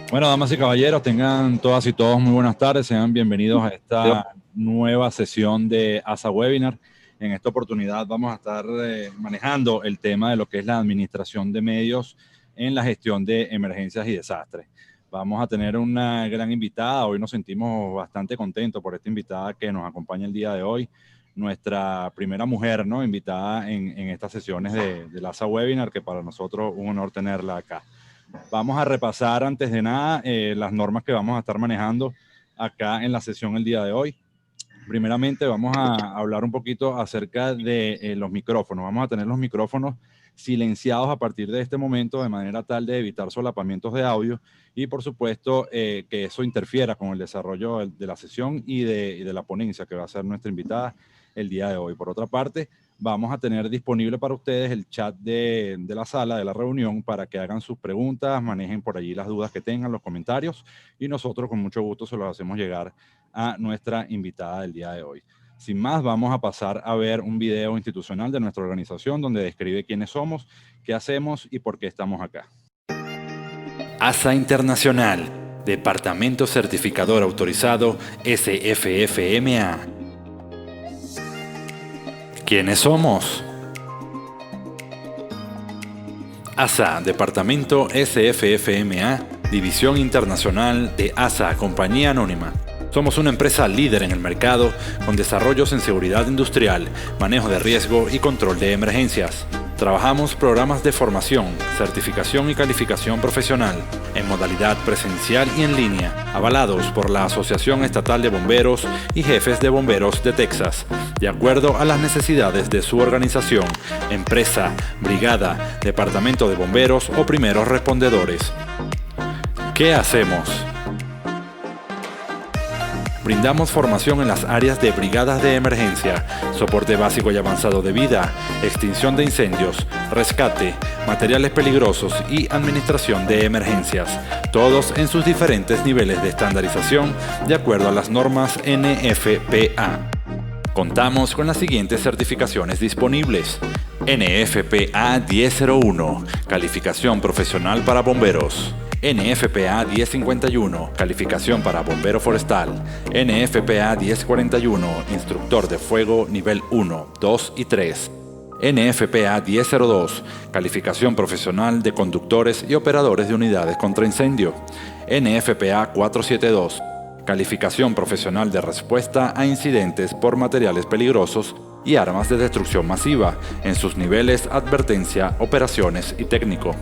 Bueno, damas y caballeros, tengan todas y todos muy buenas tardes. Sean bienvenidos a esta nueva sesión de ASA Webinar. En esta oportunidad vamos a estar manejando el tema de lo que es la administración de medios en la gestión de emergencias y desastres. Vamos a tener una gran invitada. Hoy nos sentimos bastante contentos por esta invitada que nos acompaña el día de hoy. Nuestra primera mujer, ¿no?, invitada en estas sesiones del ASA Webinar, que para nosotros es un honor tenerla acá. Vamos a repasar antes de nada las normas que vamos a estar manejando acá en la sesión el día de hoy. Primeramente vamos a hablar un poquito acerca de los micrófonos. Vamos a tener los micrófonos silenciados a partir de este momento de manera tal de evitar solapamientos de audio y por supuesto que eso interfiera con el desarrollo de la sesión y de la ponencia que va a ser nuestra invitada el día de hoy. Por otra parte, vamos a tener disponible para ustedes el chat de la sala, de la reunión, para que hagan sus preguntas, manejen por allí las dudas que tengan, los comentarios, y nosotros con mucho gusto se los hacemos llegar a nuestra invitada del día de hoy. Sin más, vamos a pasar a ver un video institucional de nuestra organización donde describe quiénes somos, qué hacemos y por qué estamos acá. ASA Internacional, Departamento Certificador Autorizado SFFMA. ¿Quiénes somos? ASA, Departamento SFFMA, División Internacional de ASA, Compañía Anónima. Somos una empresa líder en el mercado con desarrollos en seguridad industrial, manejo de riesgo y control de emergencias. Trabajamos programas de formación, certificación y calificación profesional en modalidad presencial y en línea, avalados por la Asociación Estatal de Bomberos y Jefes de Bomberos de Texas, de acuerdo a las necesidades de su organización, empresa, brigada, departamento de bomberos o primeros respondedores. ¿Qué hacemos? Brindamos formación en las áreas de brigadas de emergencia, soporte básico y avanzado de vida, extinción de incendios, rescate, materiales peligrosos y administración de emergencias, todos en sus diferentes niveles de estandarización de acuerdo a las normas NFPA. Contamos con las siguientes certificaciones disponibles: NFPA 1001, calificación profesional para bomberos; NFPA 1051, calificación para bombero forestal; NFPA 1041, instructor de fuego nivel 1, 2 y 3; NFPA 1002, calificación profesional de conductores y operadores de unidades contra incendio; NFPA 472, calificación profesional de respuesta a incidentes por materiales peligrosos y armas de destrucción masiva, en sus niveles advertencia, operaciones y técnico;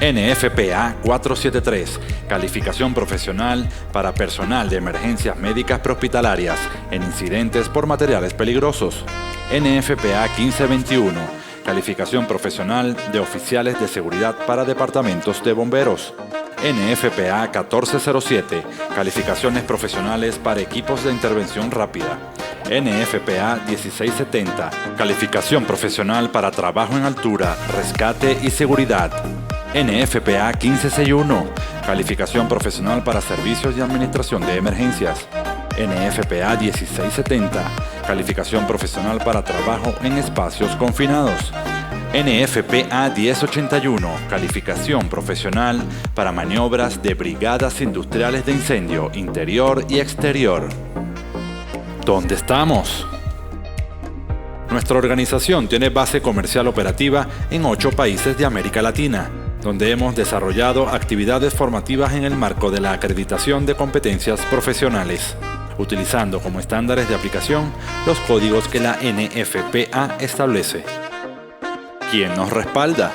NFPA 473, calificación profesional para personal de emergencias médicas prehospitalarias en incidentes por materiales peligrosos; NFPA 1521, calificación profesional de oficiales de seguridad para departamentos de bomberos; NFPA 1407, calificaciones profesionales para equipos de intervención rápida; NFPA 1670, calificación profesional para trabajo en altura, rescate y seguridad; NFPA 1561, calificación profesional para servicios y administración de emergencias; NFPA 1670, calificación profesional para trabajo en espacios confinados; NFPA 1081, calificación profesional para maniobras de brigadas industriales de incendio interior y exterior. ¿Dónde estamos? Nuestra organización tiene base comercial operativa en 8 países de América Latina, donde hemos desarrollado actividades formativas en el marco de la acreditación de competencias profesionales, utilizando como estándares de aplicación los códigos que la NFPA establece. ¿Quién nos respalda?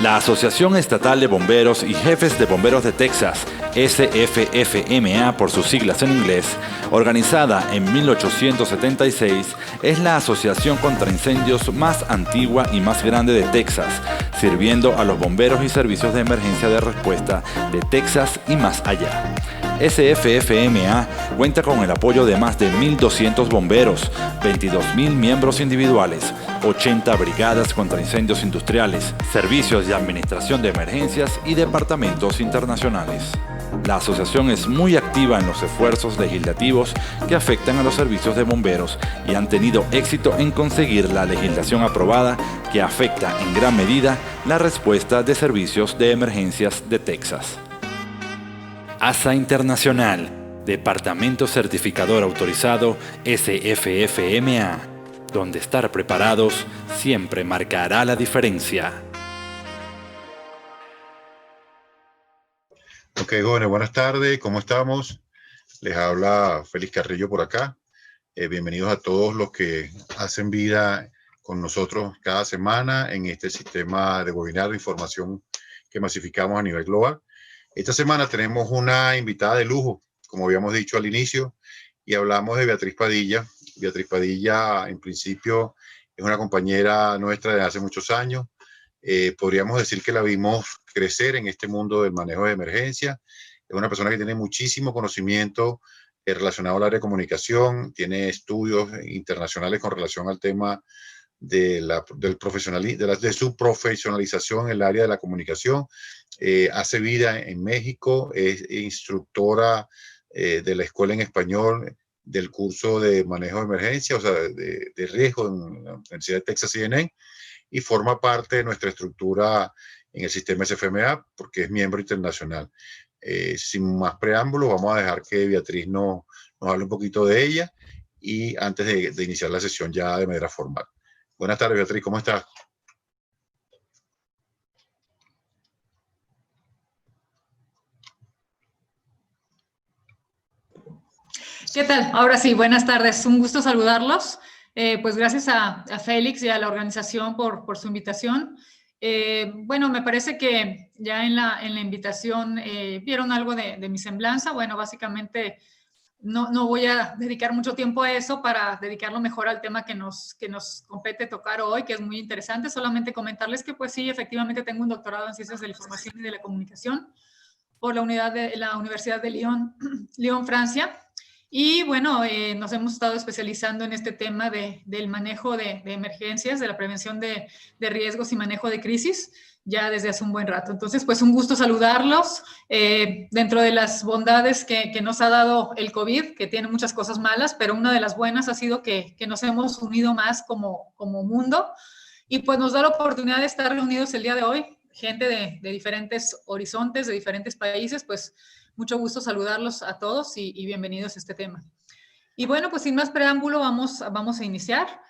La Asociación Estatal de Bomberos y Jefes de Bomberos de Texas, SFFMA por sus siglas en inglés, organizada en 1876, es la asociación contra incendios más antigua y más grande de Texas, sirviendo a los bomberos y servicios de emergencia de respuesta de Texas y más allá. SFFMA cuenta con el apoyo de más de 1.200 bomberos, 22.000 miembros individuales, 80 brigadas contra incendios industriales, servicios de administración de emergencias y departamentos internacionales. La asociación es muy activa en los esfuerzos legislativos que afectan a los servicios de bomberos y han tenido éxito en conseguir la legislación aprobada que afecta en gran medida la respuesta de servicios de emergencias de Texas. ASA Internacional, Departamento Certificador Autorizado SFFMA, donde estar preparados siempre marcará la diferencia. Ok, jóvenes, buenas tardes, ¿cómo estamos? Les habla Félix Carrillo por acá. Bienvenidos a todos los que hacen vida con nosotros cada semana en este sistema de webinar de información que masificamos a nivel global. Esta semana tenemos una invitada de lujo, como habíamos dicho al inicio, y hablamos de Beatriz Padilla. Beatriz Padilla, en principio, es una compañera nuestra de hace muchos años. Podríamos decir que la vimos crecer en este mundo del manejo de emergencia. Es una persona que tiene muchísimo conocimiento relacionado al área de comunicación, tiene estudios internacionales con relación al tema de su profesionalización en el área de la comunicación. Hace vida en México, es instructora de la escuela en español del curso de manejo de emergencia, o sea, de riesgo en la Universidad de Texas A&M, y forma parte de nuestra estructura en el sistema SFMA porque es miembro internacional. Sin más preámbulos, vamos a dejar que Beatriz nos hable un poquito de ella y antes de iniciar la sesión ya de manera formal. Buenas tardes, Beatriz, ¿cómo estás? ¿Qué tal? Ahora sí, buenas tardes. Un gusto saludarlos. Pues gracias a Félix y a la organización por su invitación. Bueno, me parece que ya en la invitación vieron algo de mi semblanza. Bueno, básicamente no voy a dedicar mucho tiempo a eso para dedicarlo mejor al tema que nos compete tocar hoy, que es muy interesante. Solamente comentarles que pues sí, efectivamente tengo un doctorado en Ciencias de la Información y de la Comunicación por la Universidad de Lyon, Francia. Y bueno, nos hemos estado especializando en este tema del manejo de emergencias, de la prevención de riesgos y manejo de crisis, ya desde hace un buen rato. Entonces, pues un gusto saludarlos. Dentro de las bondades que nos ha dado el COVID, que tiene muchas cosas malas, pero una de las buenas ha sido que nos hemos unido más como mundo y pues nos da la oportunidad de estar reunidos el día de hoy, gente de diferentes horizontes, de diferentes países, pues mucho gusto saludarlos a todos y bienvenidos a este tema. Y bueno, pues sin más preámbulo, vamos a iniciar.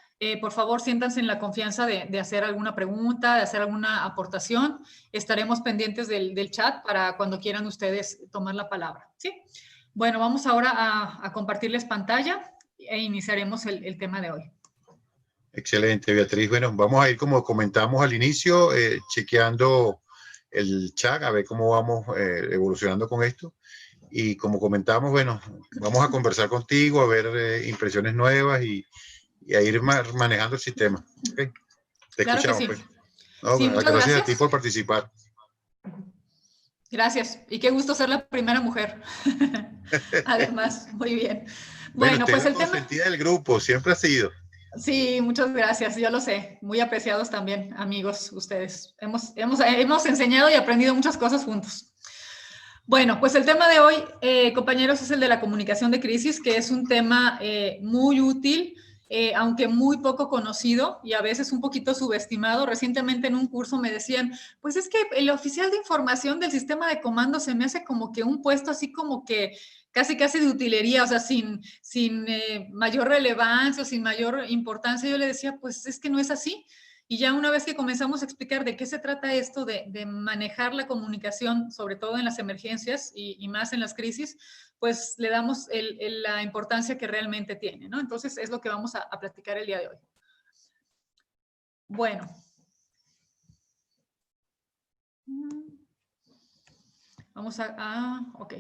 Por favor, siéntanse en la confianza de hacer alguna pregunta, de hacer alguna aportación. Estaremos pendientes del chat para cuando quieran ustedes tomar la palabra, ¿sí? Bueno, vamos ahora a compartirles pantalla e iniciaremos el tema de hoy. Excelente, Beatriz. Bueno, vamos a ir, como comentamos al inicio, chequeando el chat, a ver cómo vamos evolucionando con esto. Y como comentamos, bueno, vamos a conversar contigo, a ver impresiones nuevas y a ir manejando el sistema. ¿Okay? Te claro escuchamos. Que sí. Pues. No, Sí, muchas gracias a ti por participar. Gracias. Y qué gusto ser la primera mujer. Además, muy bien. Bueno, pues el tema del grupo siempre ha sido. Sí, muchas gracias, yo lo sé. Muy apreciados también, amigos, ustedes. Hemos enseñado y aprendido muchas cosas juntos. Bueno, pues el tema de hoy, compañeros, es el de la comunicación de crisis, que es un tema muy útil, aunque muy poco conocido y a veces un poquito subestimado. Recientemente en un curso me decían, pues es que el oficial de información del sistema de comando se me hace como que un puesto así como que casi de utilería, o sea, sin mayor relevancia o sin mayor importancia. Yo le decía, pues es que no es así. Y ya una vez que comenzamos a explicar de qué se trata esto de manejar la comunicación, sobre todo en las emergencias y más en las crisis, pues le damos la importancia que realmente tiene, ¿no? Entonces es lo que vamos a platicar el día de hoy. Bueno. Vamos ok.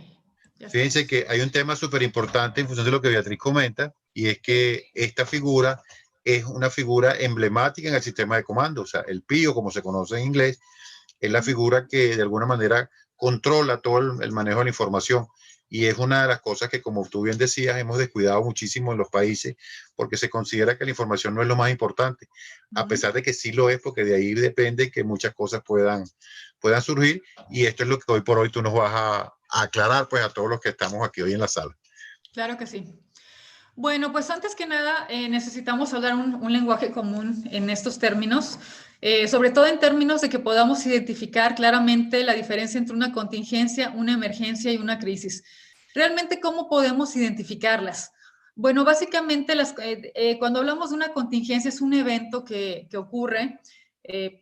Fíjense que hay un tema súper importante en función de lo que Beatriz comenta, y es que esta figura es una figura emblemática en el sistema de comando. O sea, el PIO, como se conoce en inglés, es la figura que de alguna manera controla todo el manejo de la información. Y es una de las cosas que, como tú bien decías, hemos descuidado muchísimo en los países porque se considera que la información no es lo más importante, a pesar de que sí lo es, porque de ahí depende que muchas cosas puedan puedan surgir, y esto es lo que hoy por hoy tú nos vas a aclarar pues a todos los que estamos aquí hoy en la sala. Claro que sí. Bueno, pues antes que nada necesitamos hablar un lenguaje común en estos términos, sobre todo en términos de que podamos identificar claramente la diferencia entre una contingencia, una emergencia y una crisis. Realmente, ¿cómo podemos identificarlas? Bueno, básicamente cuando hablamos de una contingencia es un evento que ocurre,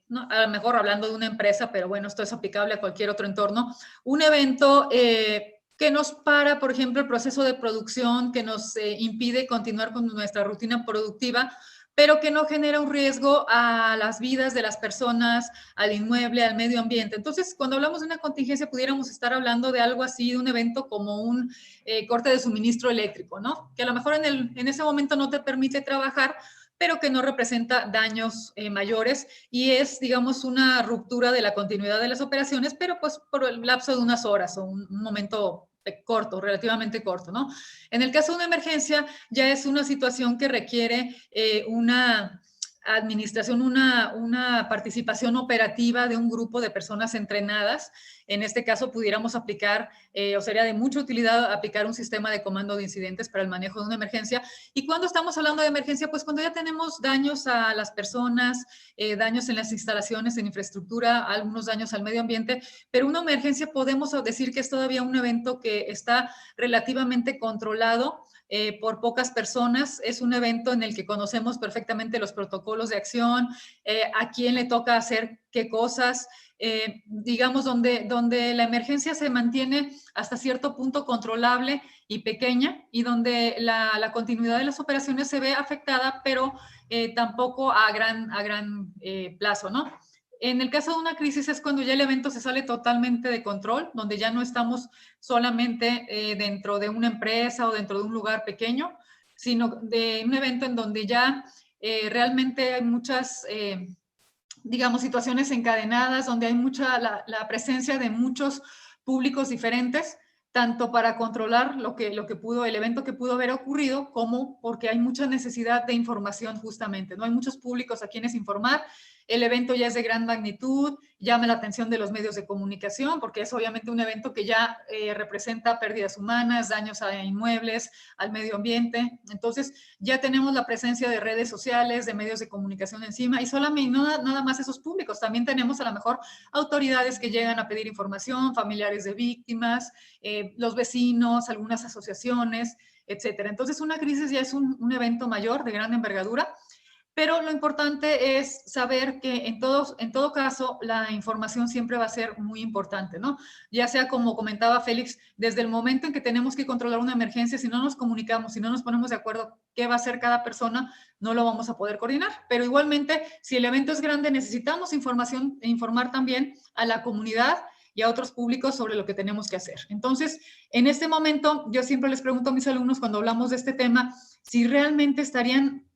no, a lo mejor hablando de una empresa, pero bueno, esto es aplicable a cualquier otro entorno, un evento que nos para, por ejemplo, el proceso de producción, que nos impide continuar con nuestra rutina productiva, pero que no genera un riesgo a las vidas de las personas, al inmueble, al medio ambiente. Entonces, cuando hablamos de una contingencia, pudiéramos estar hablando de algo así, de un evento como un corte de suministro eléctrico, ¿no? Que a lo mejor en ese momento no te permite trabajar, pero que no representa daños mayores y es, digamos, una ruptura de la continuidad de las operaciones, pero pues por el lapso de unas horas o un momento corto, relativamente corto, ¿no? En el caso de una emergencia, ya es una situación que requiere una administración, una participación operativa de un grupo de personas entrenadas. En este caso, pudiéramos aplicar, o sería de mucha utilidad aplicar un sistema de comando de incidentes para el manejo de una emergencia. Y cuando estamos hablando de emergencia, pues cuando ya tenemos daños a las personas, daños en las instalaciones, en infraestructura, algunos daños al medio ambiente, pero una emergencia podemos decir que es todavía un evento que está relativamente controlado por pocas personas. Es un evento en el que conocemos perfectamente los protocolos de acción, a quién le toca hacer qué cosas, digamos, donde la emergencia se mantiene hasta cierto punto controlable y pequeña, y donde la continuidad de las operaciones se ve afectada, pero tampoco a gran plazo, ¿no? En el caso de una crisis es cuando ya el evento se sale totalmente de control, donde ya no estamos solamente dentro de una empresa o dentro de un lugar pequeño, sino de un evento en donde ya realmente hay muchas, digamos, situaciones encadenadas, donde hay la presencia de muchos públicos diferentes, tanto para controlar el evento que pudo haber ocurrido, como porque hay mucha necesidad de información justamente, ¿no? Hay muchos públicos a quienes informar. El evento ya es de gran magnitud, llama la atención de los medios de comunicación, porque es obviamente un evento que ya representa pérdidas humanas, daños a inmuebles, al medio ambiente. Entonces, ya tenemos la presencia de redes sociales, de medios de comunicación encima, y solamente nada más esos públicos. También tenemos a lo mejor autoridades que llegan a pedir información, familiares de víctimas, los vecinos, algunas asociaciones, etcétera. Entonces, una crisis ya es un evento mayor de gran envergadura. Pero lo importante es saber que en todo caso la información siempre va a ser muy importante, ¿no? Ya sea como comentaba Félix, desde el momento en que tenemos que controlar una emergencia, si no nos comunicamos, si no nos ponemos de acuerdo qué va a hacer cada persona, no lo vamos a poder coordinar. Pero igualmente, si el evento es grande, necesitamos información e informar también a la comunidad y a otros públicos sobre lo que tenemos que hacer. Entonces, en este momento, yo siempre les pregunto a mis alumnos cuando hablamos de este tema, si realmente estarían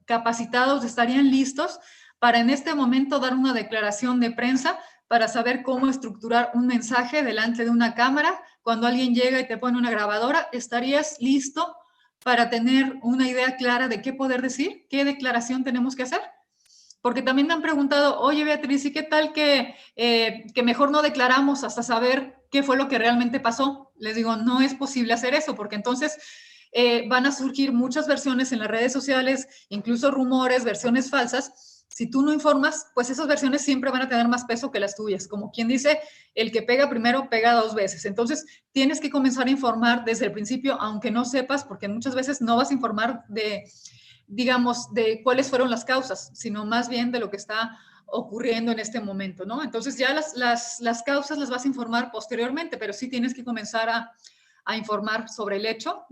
capacitados, estarían listos para en este momento dar una declaración de prensa, para saber cómo estructurar un mensaje delante de una cámara. Cuando alguien llega y te pone una grabadora, ¿estarías listo para tener una idea clara de qué poder decir? ¿Qué declaración tenemos que hacer? Porque también me han preguntado, oye Beatriz, ¿y qué tal que mejor no declaramos hasta saber qué fue lo que realmente pasó? Les digo, no es posible hacer eso, porque entonces van a surgir muchas versiones en las redes sociales, incluso rumores, versiones falsas. Si tú no informas, pues esas versiones siempre van a tener más peso que las tuyas. Como quien dice, el que pega primero pega dos veces. Entonces, tienes que comenzar a informar desde el principio, aunque no sepas, porque muchas veces no vas a informar digamos, de cuáles fueron las causas, sino más bien de lo que está ocurriendo en este momento, ¿no? Entonces, ya las causas las vas a informar posteriormente, pero sí tienes que comenzar a informar sobre el hecho,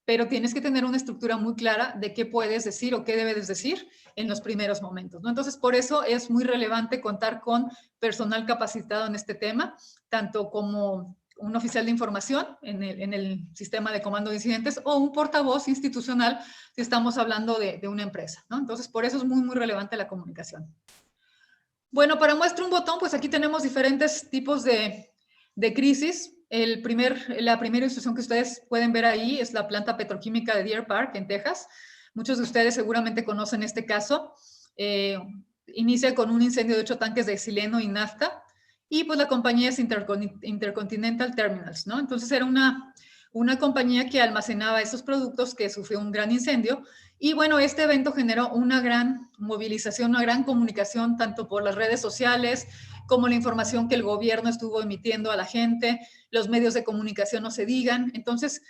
pero tienes que tener una estructura muy clara de qué puedes decir o qué debes decir en los primeros momentos, ¿no? Entonces, por eso es muy relevante contar con personal capacitado en este tema, tanto como un oficial de información en el sistema de comando de incidentes o un portavoz institucional si estamos hablando de una empresa, ¿no? Entonces, por eso es muy, muy relevante la comunicación. Bueno, para muestra un botón, pues aquí tenemos diferentes tipos de crisis. La primera institución que ustedes pueden ver ahí es la planta petroquímica de Deer Park, en Texas. Muchos de ustedes seguramente conocen este caso. Inicia con un incendio de 8 tanques de xileno y nafta. y pues la compañía es Intercontinental Terminals, ¿no? Entonces era una compañía que almacenaba estos productos que sufrió un gran incendio. Y bueno, este evento generó una gran movilización, una gran comunicación, tanto por las redes sociales como la información que el gobierno estuvo emitiendo a la gente, los medios de comunicación no se digan. Entonces,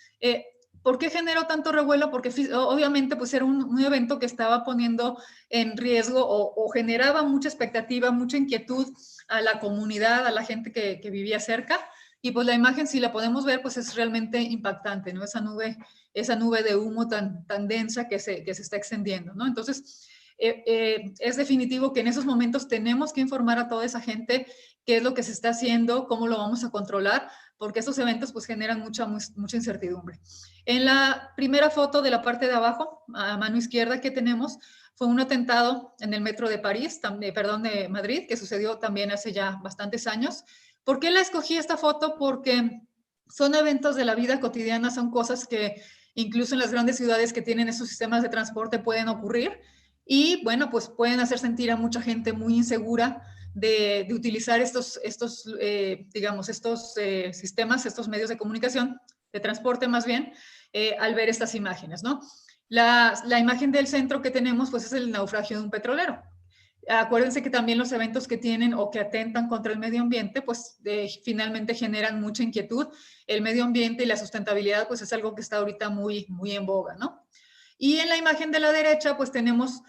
¿por qué generó tanto revuelo? Porque obviamente pues era un evento que estaba poniendo en riesgo o generaba mucha expectativa, mucha inquietud a la comunidad, a la gente que vivía cerca. Y pues la imagen, si la podemos ver, pues es realmente impactante, ¿no? Esa nube de humo tan densa que se está extendiendo, ¿no? Entonces, es definitivo que en esos momentos tenemos que informar a toda esa gente qué es lo que se está haciendo, cómo lo vamos a controlar, porque estos eventos pues generan mucha incertidumbre. En la primera foto de la parte de abajo, a mano izquierda que tenemos, fue un atentado en el metro de París, de Madrid, que sucedió también hace ya bastantes años. ¿Por qué la escogí esta foto? Porque son eventos de la vida cotidiana, son cosas que incluso en las grandes ciudades que tienen esos sistemas de transporte pueden ocurrir y bueno, pues pueden hacer sentir a mucha gente muy insegura de utilizar estos sistemas, estos medios de comunicación, de transporte más bien, al ver estas imágenes, ¿no? La imagen del centro que tenemos pues es el naufragio de un petrolero. Acuérdense que también los eventos que tienen o que atentan contra el medio ambiente, pues finalmente generan mucha inquietud. El medio ambiente y la sustentabilidad, pues es algo que está ahorita muy en boga, ¿no? Y en la imagen de la derecha, pues tenemos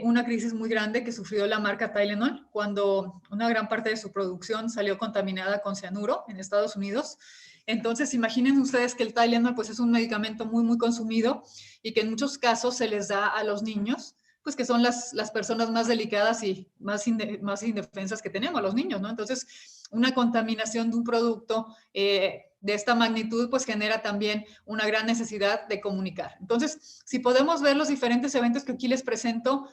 una crisis muy grande que sufrió la marca Tylenol cuando una gran parte de su producción salió contaminada con cianuro en Estados Unidos. Entonces, imaginen ustedes que el Tylenol, pues es un medicamento muy consumido y que en muchos casos se les da a los niños, pues que son las personas más delicadas y más indefensas que tenemos, los niños, ¿no? Entonces, una contaminación de un producto de esta magnitud, pues genera también una gran necesidad de comunicar. Entonces, si podemos ver los diferentes eventos que aquí les presento,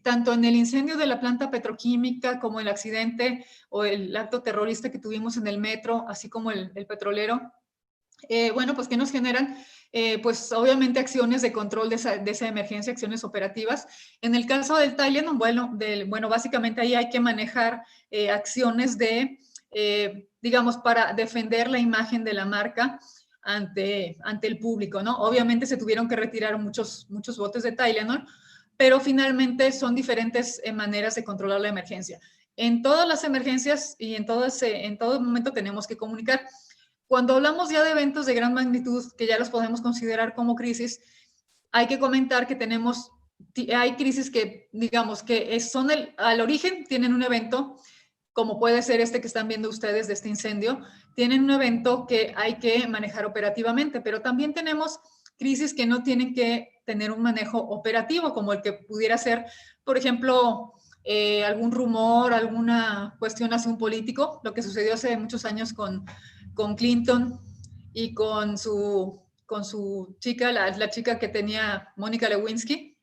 tanto en el incendio de la planta petroquímica como el accidente o el acto terrorista que tuvimos en el metro, así como el petrolero, bueno, pues que nos generan pues obviamente acciones de control de esa emergencia, acciones operativas. En el caso del Tylenol, bueno, básicamente ahí hay que manejar acciones de, digamos, para defender la imagen de la marca ante el público, ¿no? Obviamente se tuvieron que retirar muchos botes de Tylenol, pero finalmente son diferentes maneras de controlar la emergencia. En todas las emergencias y en todo momento tenemos que comunicar. Cuando hablamos ya de eventos de gran magnitud, que ya los podemos considerar como crisis, hay que comentar que hay crisis que, digamos, que son al origen, tienen un evento, como puede ser este que están viendo ustedes de este incendio, tienen un evento que hay que manejar operativamente, pero también tenemos crisis que no tienen que tener un manejo operativo, como el que pudiera ser, por ejemplo, algún rumor, alguna cuestión hacia un político, lo que sucedió hace muchos años con Clinton y con su chica, la chica que tenía Mónica Lewinsky.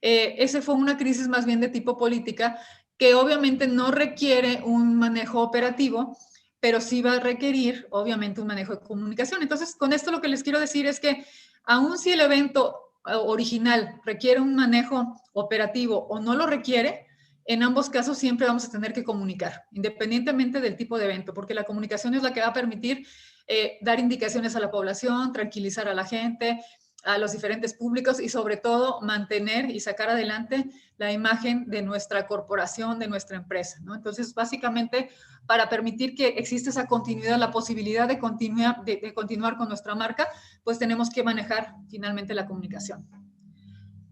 Esa fue una crisis más bien de tipo política que obviamente no requiere un manejo operativo, pero sí va a requerir obviamente un manejo de comunicación. Entonces, con esto lo que les quiero decir es que aun si el evento original requiere un manejo operativo o no lo requiere, en ambos casos siempre vamos a tener que comunicar, independientemente del tipo de evento, porque la comunicación es la que va a permitir dar indicaciones a la población, tranquilizar a la gente, a los diferentes públicos y sobre todo mantener y sacar adelante la imagen de nuestra corporación, de nuestra empresa, ¿no? Entonces, básicamente, para permitir que exista esa continuidad, la posibilidad de continuar con nuestra marca, pues tenemos que manejar finalmente la comunicación.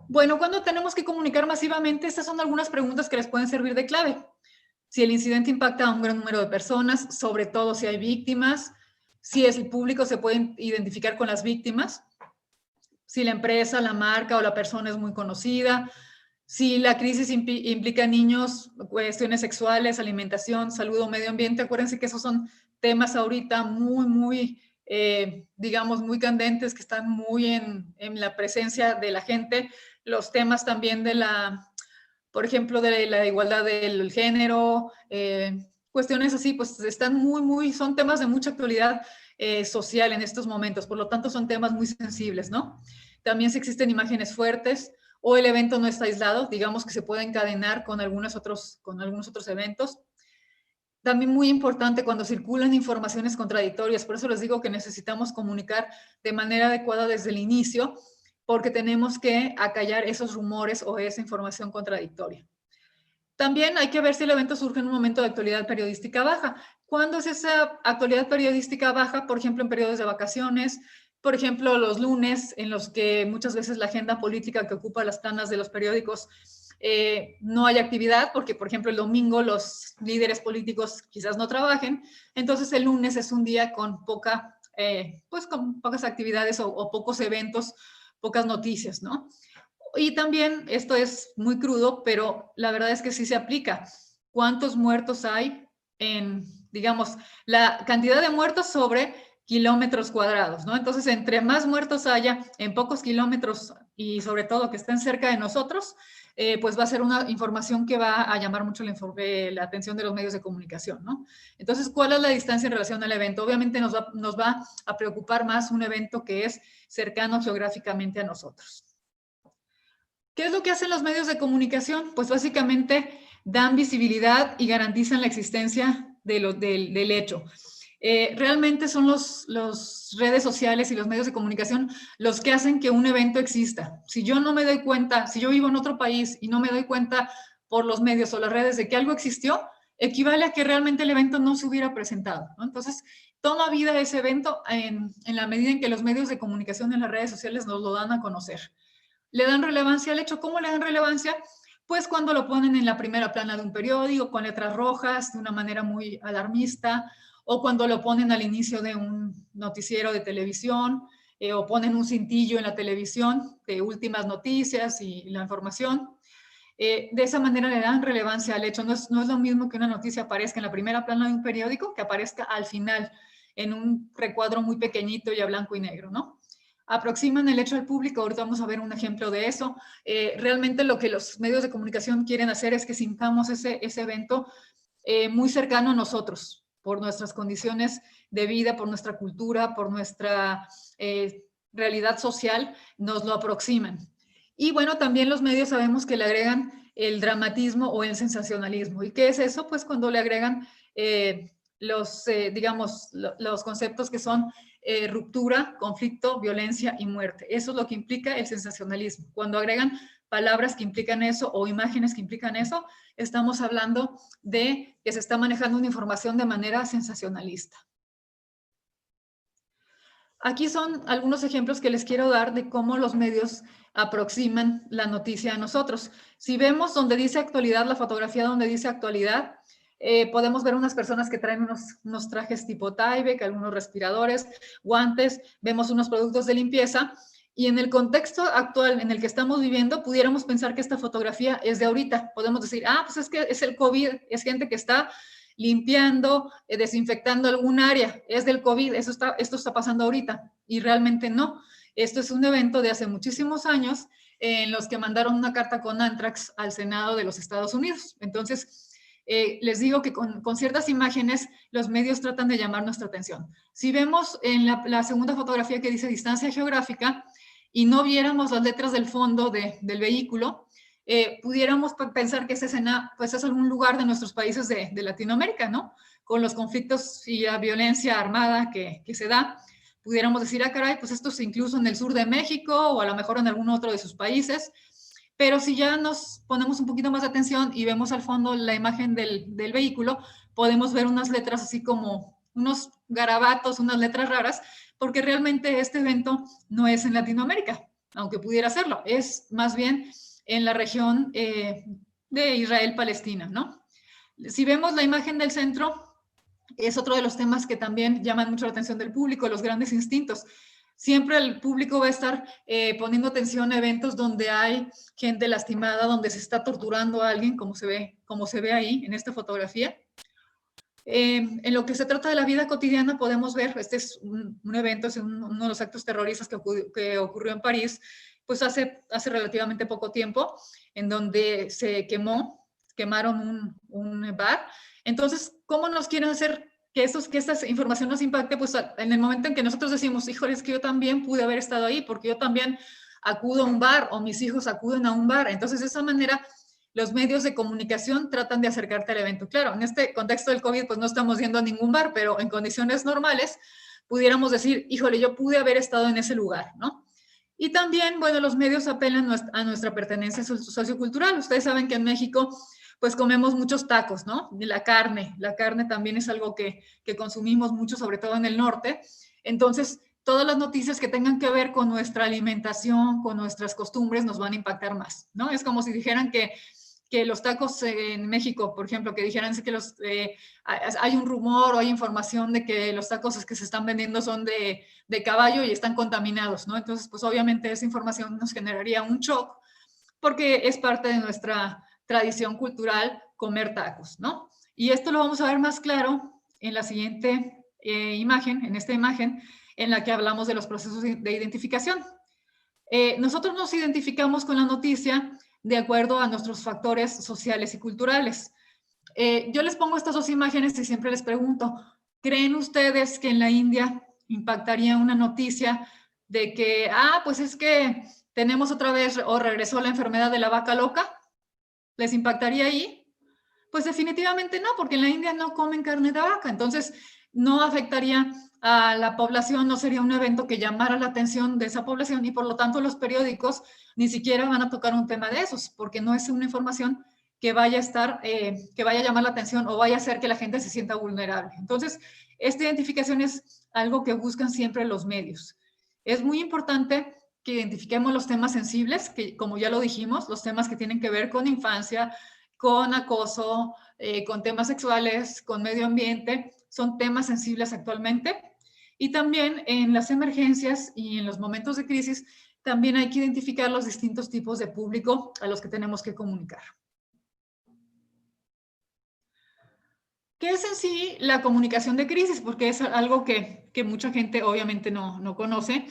Bueno, ¿cuándo tenemos que comunicar masivamente? Estas son algunas preguntas que les pueden servir de clave. Si el incidente impacta a un gran número de personas, sobre todo si hay víctimas, si el público se puede identificar con las víctimas, si la empresa, la marca o la persona es muy conocida, si la crisis implica niños, cuestiones sexuales, alimentación, salud o medio ambiente. Acuérdense que esos son temas ahorita digamos, muy candentes, que están muy en la presencia de la gente. Los temas también por ejemplo, de la igualdad del género, cuestiones así, pues están son temas de mucha actualidad social en estos momentos, por lo tanto son temas muy sensibles, ¿no? También si existen imágenes fuertes o el evento no está aislado, digamos que se puede encadenar con algunos otros eventos. También muy importante cuando circulan informaciones contradictorias. Por eso les digo que necesitamos comunicar de manera adecuada desde el inicio, porque tenemos que acallar esos rumores o esa información contradictoria. También hay que ver si el evento surge en un momento de actualidad periodística baja. ¿Cuándo es esa actualidad periodística baja? Por ejemplo, en periodos de vacaciones, por ejemplo, los lunes, en los que muchas veces la agenda política que ocupa las planas de los periódicos no hay actividad, porque, por ejemplo, el domingo los líderes políticos quizás no trabajen, entonces el lunes es un día con con pocas actividades o pocos eventos, pocas noticias, ¿no? Y también, esto es muy crudo, pero la verdad es que sí se aplica. ¿Cuántos muertos hay en, digamos, la cantidad de muertos sobre kilómetros cuadrados, ¿no? Entonces, entre más muertos haya en pocos kilómetros y sobre todo que estén cerca de nosotros, pues va a ser una información que va a llamar mucho la atención de los medios de comunicación, ¿no? Entonces, ¿cuál es la distancia en relación al evento? Obviamente nos va a preocupar más un evento que es cercano geográficamente a nosotros. ¿Qué es lo que hacen los medios de comunicación? Pues básicamente dan visibilidad y garantizan la existencia del hecho. Realmente son los redes sociales y los medios de comunicación los que hacen que un evento exista. Si yo no me doy cuenta, si yo vivo en otro país y no me doy cuenta por los medios o las redes de que algo existió, equivale a que realmente el evento no se hubiera presentado, ¿no? Entonces, toma vida ese evento en la medida en que los medios de comunicación en las redes sociales nos lo dan a conocer. ¿Le dan relevancia al hecho? ¿Cómo le dan relevancia? Pues cuando lo ponen en la primera plana de un periódico, con letras rojas, de una manera muy alarmista, o cuando lo ponen al inicio de un noticiero de televisión, o ponen un cintillo en la televisión de últimas noticias y la información. De esa manera le dan relevancia al hecho. No es lo mismo que una noticia aparezca en la primera plana de un periódico que aparezca al final en un recuadro muy pequeñito y a blanco y negro, ¿no? Aproximan el hecho al público. Ahorita vamos a ver un ejemplo de eso. Realmente lo que los medios de comunicación quieren hacer es que sintamos ese evento muy cercano a nosotros, por nuestras condiciones de vida, por nuestra cultura, por nuestra realidad social, nos lo aproximan. Y bueno, también los medios sabemos que le agregan el dramatismo o el sensacionalismo. ¿Y qué es eso? Pues cuando le agregan los conceptos que son ruptura, conflicto, violencia y muerte. Eso es lo que implica el sensacionalismo. Cuando agregan palabras que implican eso o imágenes que implican eso, estamos hablando de que se está manejando una información de manera sensacionalista. Aquí son algunos ejemplos que les quiero dar de cómo los medios aproximan la noticia a nosotros. Si vemos donde dice actualidad, la fotografía donde dice actualidad, podemos ver unas personas que traen unos trajes tipo Tyvek, algunos respiradores, guantes, vemos unos productos de limpieza y en el contexto actual en el que estamos viviendo pudiéramos pensar que esta fotografía es de ahorita. Podemos decir, pues es que es el COVID, es gente que está limpiando, desinfectando algún área, es del COVID, esto está pasando ahorita y realmente no. Esto es un evento de hace muchísimos años en los que mandaron una carta con anthrax al Senado de los Estados Unidos. Entonces, les digo que con ciertas imágenes los medios tratan de llamar nuestra atención. Si vemos en la segunda fotografía que dice distancia geográfica y no viéramos las letras del fondo del vehículo, pudiéramos pensar que esa escena pues es algún lugar de nuestros países de Latinoamérica, ¿no? Con los conflictos y la violencia armada que se da, pudiéramos decir, caray, pues esto es incluso en el sur de México o a lo mejor en algún otro de sus países. Pero si ya nos ponemos un poquito más de atención y vemos al fondo la imagen del vehículo, podemos ver unas letras así como unos garabatos, unas letras raras, porque realmente este evento no es en Latinoamérica, aunque pudiera serlo, es más bien en la región de Israel-Palestina, ¿no? Si vemos la imagen del centro, es otro de los temas que también llaman mucho la atención del público, los grandes instintos. Siempre el público va a estar poniendo atención a eventos donde hay gente lastimada, donde se está torturando a alguien, como se ve ahí en esta fotografía. En lo que se trata de la vida cotidiana podemos ver, este es un evento, es uno de los actos terroristas que ocurrió en París, pues hace relativamente poco tiempo, en donde se quemaron un bar. Entonces, ¿cómo nos quieren hacer que esta información nos impacte? Pues en el momento en que nosotros decimos, híjole, es que yo también pude haber estado ahí, porque yo también acudo a un bar, o mis hijos acuden a un bar. Entonces, de esa manera los medios de comunicación tratan de acercarte al evento. Claro, en este contexto del COVID, pues no estamos yendo a ningún bar, pero en condiciones normales pudiéramos decir, híjole, yo pude haber estado en ese lugar, ¿no? Y también, bueno, los medios apelan a nuestra pertenencia sociocultural. Ustedes saben que en México, pues comemos muchos tacos, ¿no? La carne también es algo que consumimos mucho, sobre todo en el norte. Entonces, todas las noticias que tengan que ver con nuestra alimentación, con nuestras costumbres, nos van a impactar más, ¿no? Es como si dijeran que los tacos en México, por ejemplo, que dijeran que hay un rumor o hay información de que los tacos que se están vendiendo son de caballo y están contaminados, ¿no? Entonces, pues obviamente esa información nos generaría un shock porque es parte de nuestra tradición cultural comer tacos, ¿no? Y esto lo vamos a ver más claro en la siguiente imagen, en esta imagen, en la que hablamos de los procesos de identificación. Nosotros nos identificamos con la noticia de acuerdo a nuestros factores sociales y culturales. Yo les pongo estas dos imágenes y siempre les pregunto, ¿creen ustedes que en la India impactaría una noticia de que, pues es que tenemos otra vez o regresó la enfermedad de la vaca loca? ¿Les impactaría ahí? Pues definitivamente no, porque en la India no comen carne de vaca, entonces no afectaría a la población, no sería un evento que llamara la atención de esa población y por lo tanto los periódicos ni siquiera van a tocar un tema de esos, porque no es una información que vaya a llamar la atención o vaya a hacer que la gente se sienta vulnerable. Entonces, esta identificación es algo que buscan siempre los medios. Es muy importante que identifiquemos los temas sensibles, que como ya lo dijimos, los temas que tienen que ver con infancia, con acoso, con temas sexuales, con medio ambiente, son temas sensibles actualmente. Y también en las emergencias y en los momentos de crisis, también hay que identificar los distintos tipos de público a los que tenemos que comunicar. ¿Qué es en sí la comunicación de crisis? Porque es algo que mucha gente obviamente no conoce.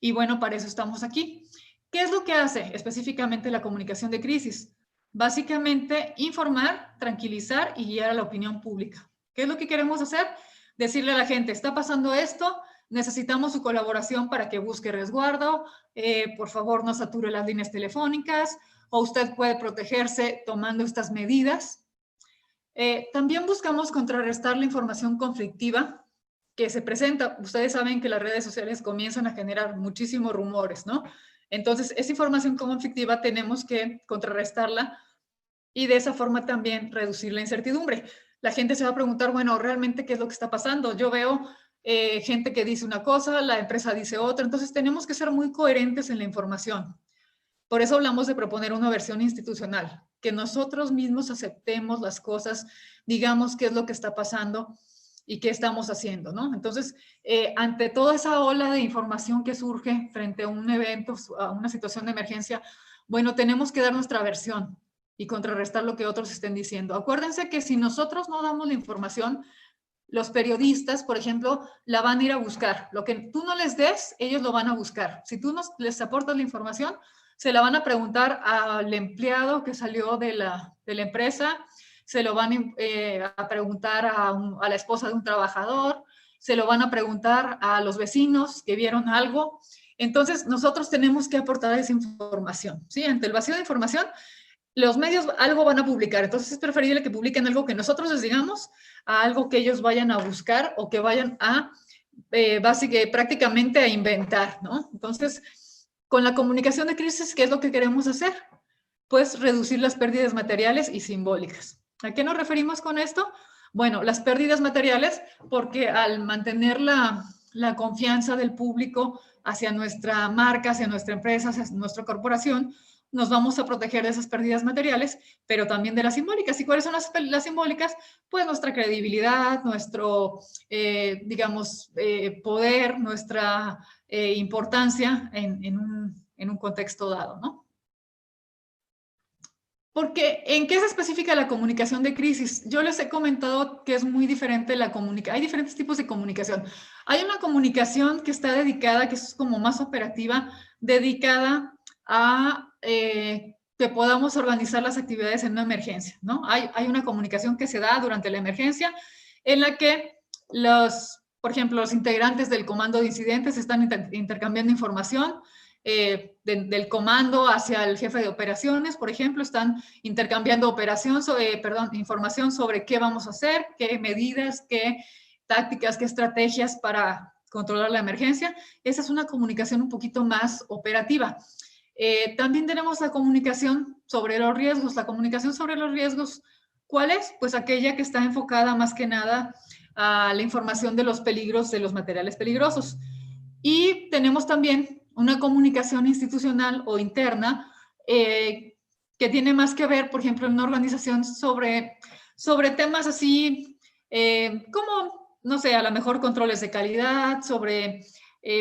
Y bueno, para eso estamos aquí. ¿Qué es lo que hace específicamente la comunicación de crisis? Básicamente, informar, tranquilizar y guiar a la opinión pública. ¿Qué es lo que queremos hacer? Decirle a la gente, está pasando esto, necesitamos su colaboración para que busque resguardo, por favor no sature las líneas telefónicas, o usted puede protegerse tomando estas medidas. También buscamos contrarrestar la información conflictiva que se presenta. Ustedes saben que las redes sociales comienzan a generar muchísimos rumores, ¿no? Entonces, esa información conflictiva tenemos que contrarrestarla y de esa forma también reducir la incertidumbre. La gente se va a preguntar, bueno, ¿realmente qué es lo que está pasando? Yo veo gente que dice una cosa, la empresa dice otra, entonces tenemos que ser muy coherentes en la información. Por eso hablamos de proponer una versión institucional, que nosotros mismos aceptemos las cosas, digamos qué es lo que está pasando y qué estamos haciendo, ¿no? Entonces, ante toda esa ola de información que surge frente a un evento, a una situación de emergencia, bueno, tenemos que dar nuestra versión y contrarrestar lo que otros estén diciendo. Acuérdense que si nosotros no damos la información, los periodistas, por ejemplo, la van a ir a buscar. Lo que tú no les des, ellos lo van a buscar. Si tú les aportas la información, se la van a preguntar al empleado que salió de la empresa, se lo van a preguntar a la esposa de un trabajador, se lo van a preguntar a los vecinos que vieron algo. Entonces, nosotros tenemos que aportar esa información, ¿sí? Ante el vacío de información, los medios algo van a publicar. Entonces, es preferible que publiquen algo que nosotros les digamos a algo que ellos vayan a buscar o que vayan a, prácticamente a inventar, ¿no? Entonces, con la comunicación de crisis, ¿qué es lo que queremos hacer? Pues reducir las pérdidas materiales y simbólicas. ¿A qué nos referimos con esto? Bueno, las pérdidas materiales, porque al mantener la confianza del público hacia nuestra marca, hacia nuestra empresa, hacia nuestra corporación, nos vamos a proteger de esas pérdidas materiales, pero también de las simbólicas. ¿Y cuáles son las simbólicas? Pues nuestra credibilidad, nuestro, poder, nuestra importancia en un contexto dado, ¿no? Porque, ¿en qué se especifica la comunicación de crisis? Yo les he comentado que es muy diferente la comunicación. Hay diferentes tipos de comunicación. Hay una comunicación que está dedicada, que es como más operativa, dedicada a que podamos organizar las actividades en una emergencia, ¿no? Hay una comunicación que se da durante la emergencia en la que por ejemplo, los integrantes del comando de incidentes están intercambiando información. del comando hacia el jefe de operaciones, por ejemplo, están intercambiando información sobre qué vamos a hacer, qué medidas, qué tácticas, qué estrategias para controlar la emergencia. Esa es una comunicación un poquito más operativa. También tenemos la comunicación sobre los riesgos. La comunicación sobre los riesgos, ¿cuál es? Pues aquella que está enfocada más que nada a la información de los peligros de los materiales peligrosos. Y tenemos también una comunicación institucional o interna que tiene más que ver, por ejemplo, en una organización sobre temas así como, no sé, a lo mejor controles de calidad, sobre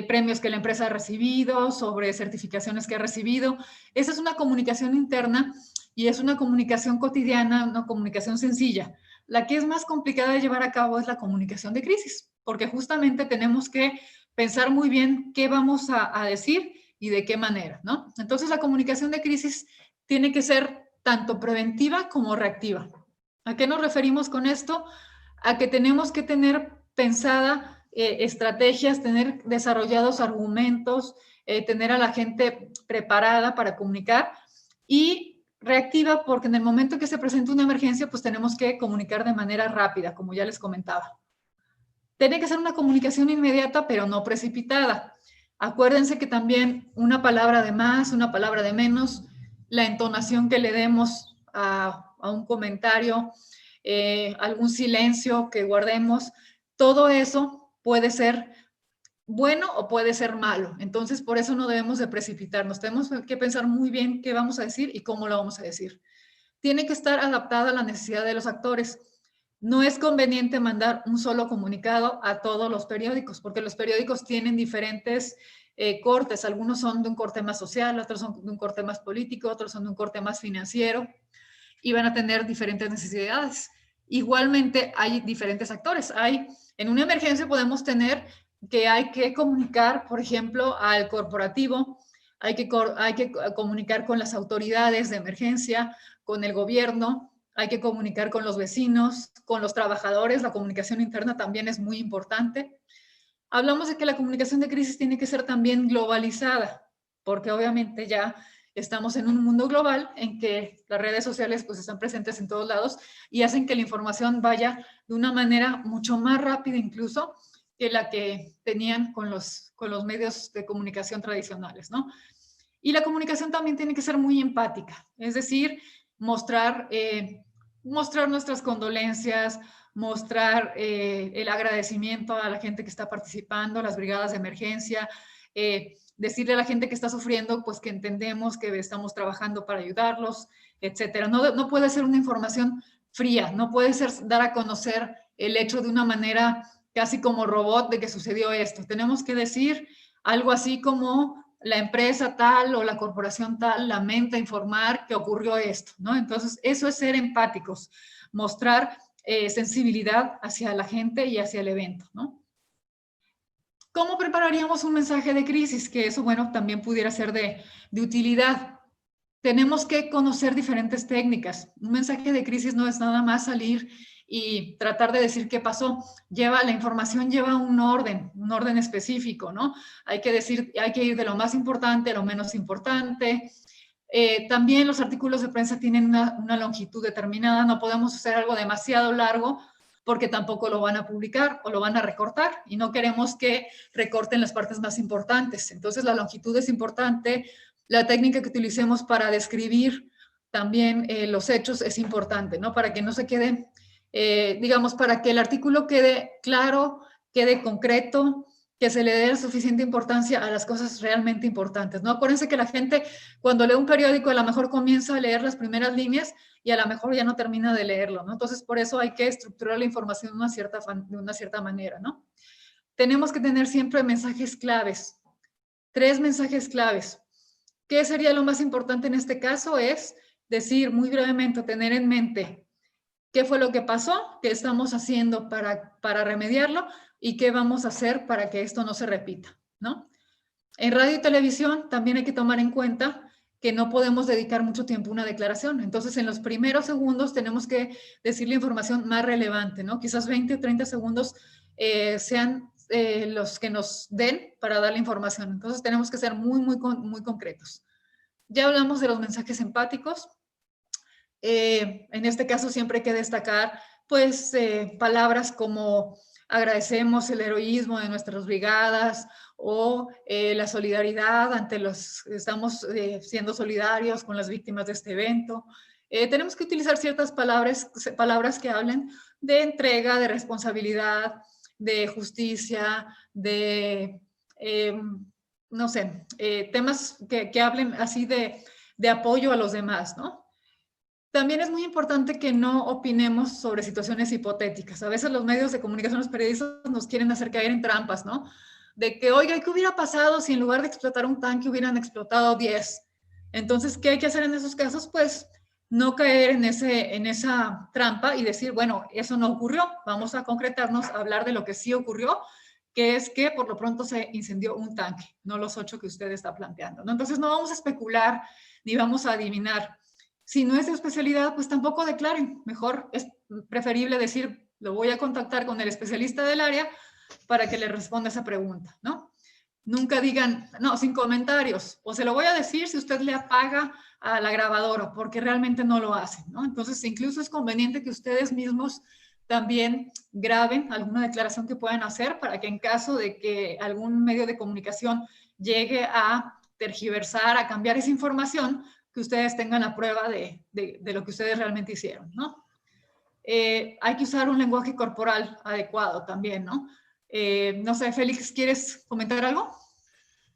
premios que la empresa ha recibido, sobre certificaciones que ha recibido. Esa es una comunicación interna y es una comunicación cotidiana, una comunicación sencilla. La que es más complicada de llevar a cabo es la comunicación de crisis, porque justamente tenemos que pensar muy bien qué vamos a decir y de qué manera, ¿no? Entonces, la comunicación de crisis tiene que ser tanto preventiva como reactiva. ¿A qué nos referimos con esto? A que tenemos que tener pensada estrategias, tener desarrollados argumentos, tener a la gente preparada para comunicar, y reactiva porque en el momento que se presenta una emergencia, pues tenemos que comunicar de manera rápida, como ya les comentaba. Tiene que ser una comunicación inmediata, pero no precipitada. Acuérdense que también una palabra de más, una palabra de menos, la entonación que le demos a un comentario, algún silencio que guardemos, todo eso puede ser bueno o puede ser malo. Entonces, por eso no debemos de precipitarnos. Tenemos que pensar muy bien qué vamos a decir y cómo lo vamos a decir. Tiene que estar adaptada a la necesidad de los actores. No es conveniente mandar un solo comunicado a todos los periódicos, porque los periódicos tienen diferentes cortes. Algunos son de un corte más social, otros son de un corte más político, otros son de un corte más financiero, y van a tener diferentes necesidades. Igualmente hay diferentes actores. En una emergencia podemos tener que hay que comunicar, por ejemplo, al corporativo, hay que comunicar con las autoridades de emergencia, con el gobierno, hay que comunicar con los vecinos, con los trabajadores. La comunicación interna también es muy importante. Hablamos de que la comunicación de crisis tiene que ser también globalizada, porque obviamente ya estamos en un mundo global en que las redes sociales pues están presentes en todos lados y hacen que la información vaya de una manera mucho más rápida incluso que la que tenían con los medios de comunicación tradicionales, ¿no? Y la comunicación también tiene que ser muy empática, es decir, mostrar nuestras condolencias, mostrar el agradecimiento a la gente que está participando, a las brigadas de emergencia, decirle a la gente que está sufriendo, pues que entendemos que estamos trabajando para ayudarlos, etcétera. No puede ser una información fría, no puede ser dar a conocer el hecho de una manera casi como robot de que sucedió esto. Tenemos que decir algo así como la empresa tal o la corporación tal lamenta informar que ocurrió esto, ¿no? Entonces, eso es ser empáticos, mostrar sensibilidad hacia la gente y hacia el evento, ¿no? ¿Cómo prepararíamos un mensaje de crisis? Que eso, bueno, también pudiera ser de utilidad. Tenemos que conocer diferentes técnicas. Un mensaje de crisis no es nada más salir y tratar de decir qué pasó. La información lleva un orden específico, ¿no? Hay que ir de lo más importante a lo menos importante. También los artículos de prensa tienen una longitud determinada. No podemos hacer algo demasiado largo porque tampoco lo van a publicar o lo van a recortar y no queremos que recorten las partes más importantes. Entonces, la longitud es importante. La técnica que utilicemos para describir también los hechos es importante, ¿no? Para que no se quede, digamos, para que el artículo quede claro, quede concreto, que se le dé suficiente importancia a las cosas realmente importantes, ¿no? Acuérdense que la gente cuando lee un periódico a lo mejor comienza a leer las primeras líneas y a lo mejor ya no termina de leerlo, ¿no? Entonces, por eso hay que estructurar la información de una cierta manera, ¿no? Tenemos que tener siempre mensajes claves, 3 mensajes claves. ¿Qué sería lo más importante en este caso? Es decir muy brevemente, tener en mente qué fue lo que pasó, qué estamos haciendo para remediarlo y qué vamos a hacer para que esto no se repita, ¿no? En radio y televisión también hay que tomar en cuenta que no podemos dedicar mucho tiempo a una declaración. Entonces, en los primeros segundos tenemos que decir la información más relevante, ¿no? Quizás 20 o 30 segundos sean los que nos den para dar la información. Entonces tenemos que ser muy concretos. Ya hablamos de los mensajes empáticos. En este caso siempre hay que destacar pues palabras como agradecemos el heroísmo de nuestras brigadas o la solidaridad ante los, estamos siendo solidarios con las víctimas de este evento. Tenemos que utilizar ciertas palabras que hablen de entrega, de responsabilidad, de justicia, de, no sé, temas que hablen así de apoyo a los demás, ¿no? También es muy importante que no opinemos sobre situaciones hipotéticas. A veces los medios de comunicación, los periodistas nos quieren hacer caer en trampas, ¿no? De que, oiga, ¿qué hubiera pasado si en lugar de explotar un tanque hubieran explotado 10? Entonces, ¿qué hay que hacer en esos casos? Pues no caer en esa trampa y decir, bueno, eso no ocurrió, vamos a concretarnos, a hablar de lo que sí ocurrió, que es que por lo pronto se incendió un tanque, no los 8 que usted está planteando, ¿no? Entonces no vamos a especular ni vamos a adivinar. Si no es de especialidad, pues tampoco declaren. Mejor es preferible decir, lo voy a contactar con el especialista del área para que le responda esa pregunta, ¿no? Nunca digan, no, sin comentarios, o se lo voy a decir si usted le apaga a la grabadora, porque realmente no lo hacen, ¿no? Entonces, incluso es conveniente que ustedes mismos también graben alguna declaración que puedan hacer para que en caso de que algún medio de comunicación llegue a tergiversar, a cambiar esa información, que ustedes tengan la prueba de lo que ustedes realmente hicieron, ¿no? Hay que usar un lenguaje corporal adecuado también, ¿no? No sé, Félix, ¿quieres comentar algo?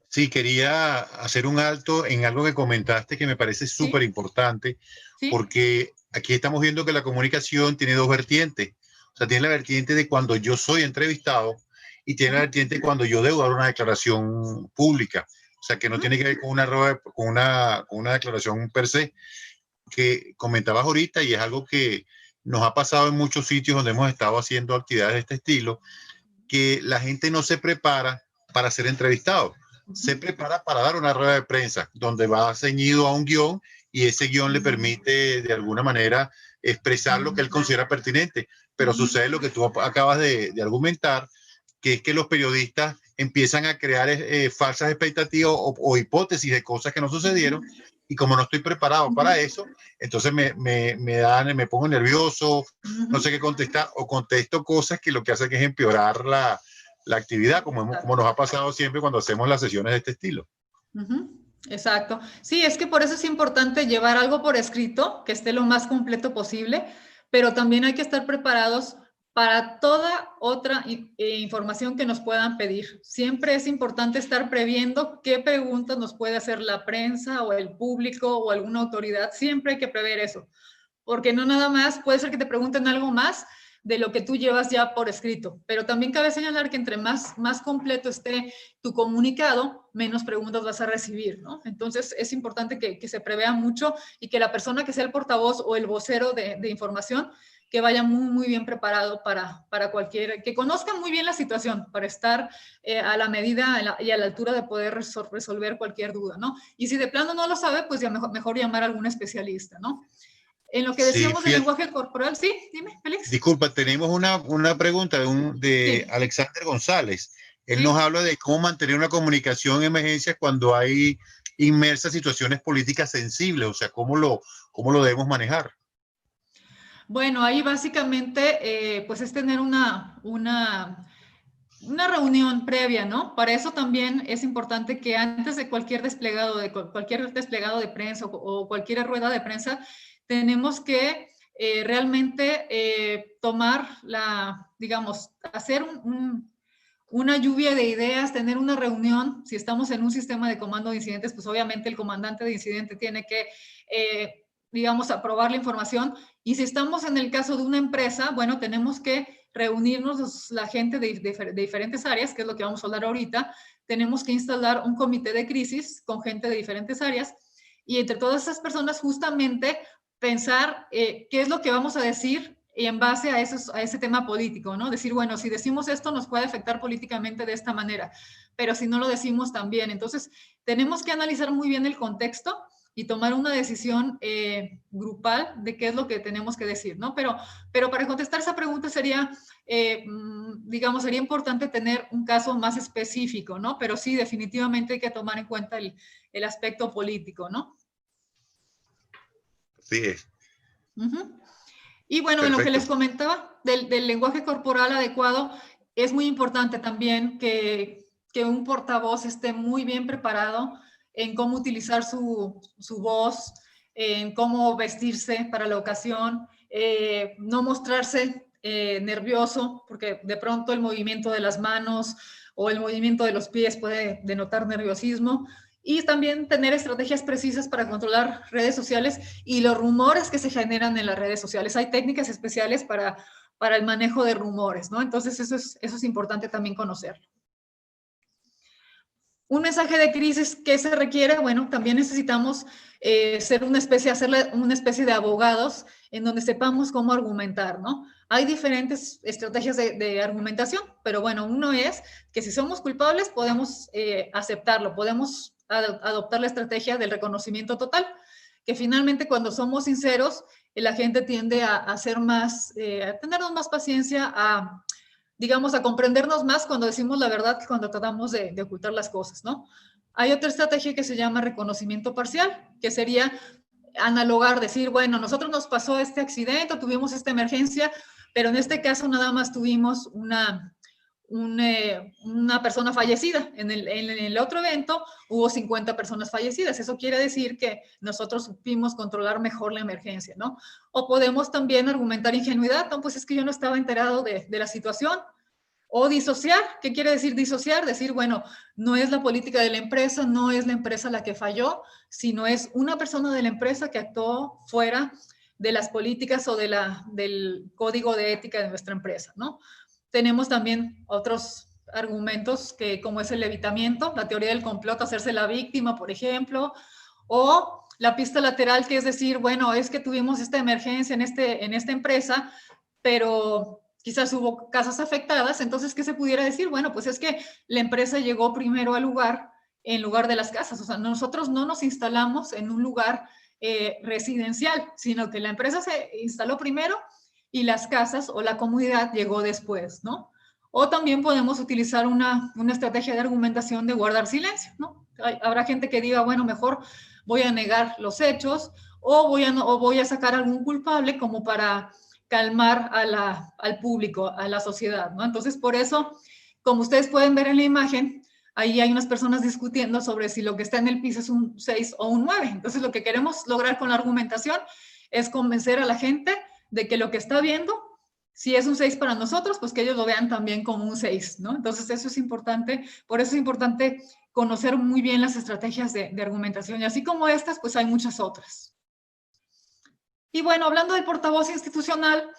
Sí, quería hacer un alto en algo que comentaste que me parece súper importante, ¿Sí? porque aquí estamos viendo que la comunicación tiene dos vertientes. O sea, tiene la vertiente de cuando yo soy entrevistado y tiene la vertiente de cuando yo debo dar una declaración pública. O sea, que no tiene que ver con una declaración per se, que comentabas ahorita, y es algo que nos ha pasado en muchos sitios donde hemos estado haciendo actividades de este estilo, que la gente no se prepara para ser entrevistado. Se prepara para dar una rueda de prensa donde va ceñido a un guión y ese guión le permite de alguna manera expresar lo que él considera pertinente. Pero sucede lo que tú acabas de argumentar, que es que los periodistas empiezan a crear falsas expectativas o hipótesis de cosas que no sucedieron, y como no estoy preparado para eso, entonces me pongo nervioso, no sé qué contestar, o contesto cosas que lo que hacen es empeorar la actividad, como nos ha pasado siempre cuando hacemos las sesiones de este estilo. Exacto. Sí, es que por eso es importante llevar algo por escrito, que esté lo más completo posible, pero también hay que estar preparados para toda otra información que nos puedan pedir. Siempre es importante estar previendo qué preguntas nos puede hacer la prensa o el público o alguna autoridad. Siempre hay que prever eso, porque no nada más puede ser que te pregunten algo más de lo que tú llevas ya por escrito, pero también cabe señalar que entre más completo esté tu comunicado, menos preguntas vas a recibir, ¿no? Entonces es importante que se prevea mucho y que la persona que sea el portavoz o el vocero de información que vaya muy bien preparado para cualquier, que conozca muy bien la situación, para estar a la medida y a la altura de poder resolver cualquier duda, ¿no? Y si de plano no lo sabe, pues ya mejor llamar a algún especialista, ¿no? En lo que decíamos del lenguaje corporal, sí, dime, Félix. Disculpa, tenemos una pregunta de Sí. Alexander González. Él Sí. nos habla de cómo mantener una comunicación en emergencias cuando hay inmersas situaciones políticas sensibles, o sea, cómo lo debemos manejar. Bueno, ahí básicamente pues es tener una reunión previa, ¿no? Para eso también es importante que antes de cualquier desplegado de prensa o cualquier rueda de prensa, tenemos que realmente tomar digamos, hacer una lluvia de ideas, tener una reunión. Si estamos en un sistema de comando de incidentes, pues obviamente el comandante de incidente tiene que, digamos, aprobar la información. Y si estamos en el caso de una empresa, bueno, tenemos que reunirnos la gente de diferentes áreas, que es lo que vamos a hablar ahorita. Tenemos que instalar un comité de crisis con gente de diferentes áreas y entre todas esas personas justamente pensar qué es lo que vamos a decir y en base a ese tema político, ¿no? Decir, bueno, si decimos esto nos puede afectar políticamente de esta manera, pero si no lo decimos también. Entonces, tenemos que analizar muy bien el contexto y tomar una decisión grupal de qué es lo que tenemos que decir, ¿no? Pero para contestar esa pregunta sería, digamos, sería importante tener un caso más específico, ¿no? Pero sí, definitivamente hay que tomar en cuenta el aspecto político, ¿no? Sí es. Y bueno, en lo que les comentaba del lenguaje corporal adecuado, es muy importante también que un portavoz esté muy bien preparado en cómo utilizar su voz, en cómo vestirse para la ocasión, no mostrarse nervioso, porque de pronto el movimiento de las manos o el movimiento de los pies puede denotar nerviosismo. Y también tener estrategias precisas para controlar redes sociales y los rumores que se generan en las redes sociales. Hay técnicas especiales para el manejo de rumores, ¿no? Entonces eso es importante también conocerlo. Un mensaje de crisis, ¿qué se requiere? Bueno, también necesitamos hacerle una especie de abogados en donde sepamos cómo argumentar, ¿no? Hay diferentes estrategias de argumentación, pero bueno, uno es que si somos culpables podemos aceptarlo, podemos adoptar la estrategia del reconocimiento total, que finalmente cuando somos sinceros, la gente tiende a ser más, a tenernos más paciencia, digamos, a comprendernos más cuando decimos la verdad que cuando tratamos de ocultar las cosas, ¿no? Hay otra estrategia que se llama reconocimiento parcial, que sería analogar, decir, bueno, nosotros nos pasó este accidente, tuvimos esta emergencia, pero en este caso nada más tuvimos una persona fallecida. En el otro evento hubo 50 personas fallecidas. Eso quiere decir que nosotros supimos controlar mejor la emergencia, ¿no? O podemos también argumentar ingenuidad, no, pues es que yo no estaba enterado de la situación. O disociar, ¿qué quiere decir disociar? Decir, bueno, no es la política de la empresa, no es la empresa la que falló, sino es una persona de la empresa que actuó fuera de las políticas o del código de ética de nuestra empresa, ¿no? Tenemos también otros argumentos como es el evitamiento, la teoría del complot, hacerse la víctima, por ejemplo, o la pista lateral, que es decir, bueno, es que tuvimos esta emergencia en esta empresa, pero quizás hubo casas afectadas, entonces, ¿qué se pudiera decir? Bueno, pues es que la empresa llegó primero al lugar en lugar de las casas, o sea, nosotros no nos instalamos en un lugar residencial, sino que la empresa se instaló primero y las casas o la comunidad llegó después, ¿no? O también podemos utilizar una estrategia de argumentación de guardar silencio, ¿no? Habrá gente que diga, bueno, mejor voy a negar los hechos o voy a sacar algún culpable como para calmar al público, a la sociedad, ¿no? Entonces, por eso, como ustedes pueden ver en la imagen, ahí hay unas personas discutiendo sobre si lo que está en el piso es un 6 o un 9. Entonces, lo que queremos lograr con la argumentación es convencer a la gente de que lo que está viendo, si es un 6 para nosotros, pues que ellos lo vean también como un 6, ¿no? Entonces, eso es importante, por eso es importante conocer muy bien las estrategias de argumentación. Y así como estas, pues hay muchas otras. Y bueno, hablando del portavoz institucional,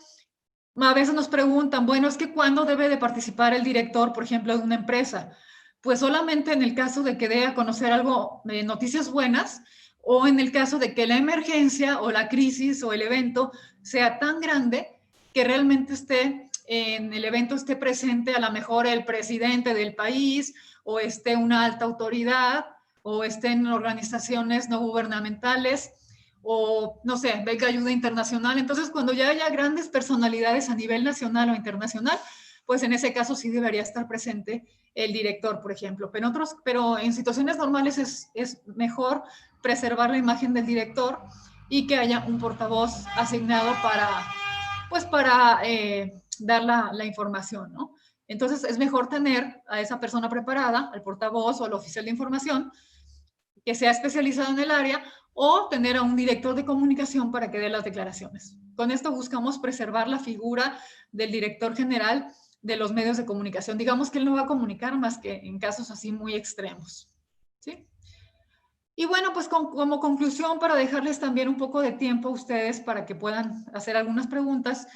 a veces nos preguntan, bueno, es que ¿cuándo debe de participar el director, por ejemplo, de una empresa? Pues solamente en el caso de que dé a conocer algo, noticias buenas, o en el caso de que la emergencia o la crisis o el evento sea tan grande que realmente en el evento esté presente a lo mejor el presidente del país o esté una alta autoridad o estén organizaciones no gubernamentales o, no sé, venga ayuda internacional. Entonces, cuando ya haya grandes personalidades a nivel nacional o internacional, pues en ese caso sí debería estar presente el director, por ejemplo. Pero en situaciones normales es mejor preservar la imagen del director y que haya un portavoz asignado para dar la información, ¿no? Entonces, es mejor tener a esa persona preparada, al portavoz o al oficial de información, que sea especializado en el área, o tener a un director de comunicación para que dé las declaraciones. Con esto buscamos preservar la figura del director general de los medios de comunicación. Digamos que él no va a comunicar más que en casos así muy extremos, ¿sí? Y bueno, pues como conclusión, para dejarles también un poco de tiempo a ustedes para que puedan hacer algunas preguntas,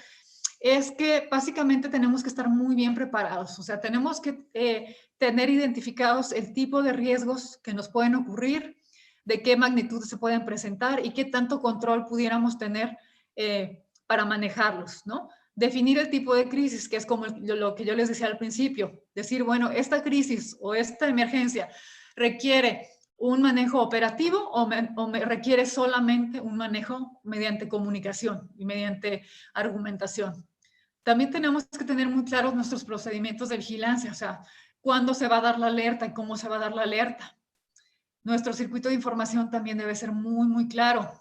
es que básicamente tenemos que estar muy bien preparados. O sea, tenemos que tener identificados el tipo de riesgos que nos pueden ocurrir, de qué magnitud se pueden presentar y qué tanto control pudiéramos tener para manejarlos, ¿no? Definir el tipo de crisis, que es como lo que yo les decía al principio. Decir, bueno, esta crisis o esta emergencia requiere un manejo operativo o me requiere solamente un manejo mediante comunicación y mediante argumentación. También tenemos que tener muy claros nuestros procedimientos de vigilancia, o sea, cuándo se va a dar la alerta y cómo se va a dar la alerta. Nuestro circuito de información también debe ser muy, muy claro.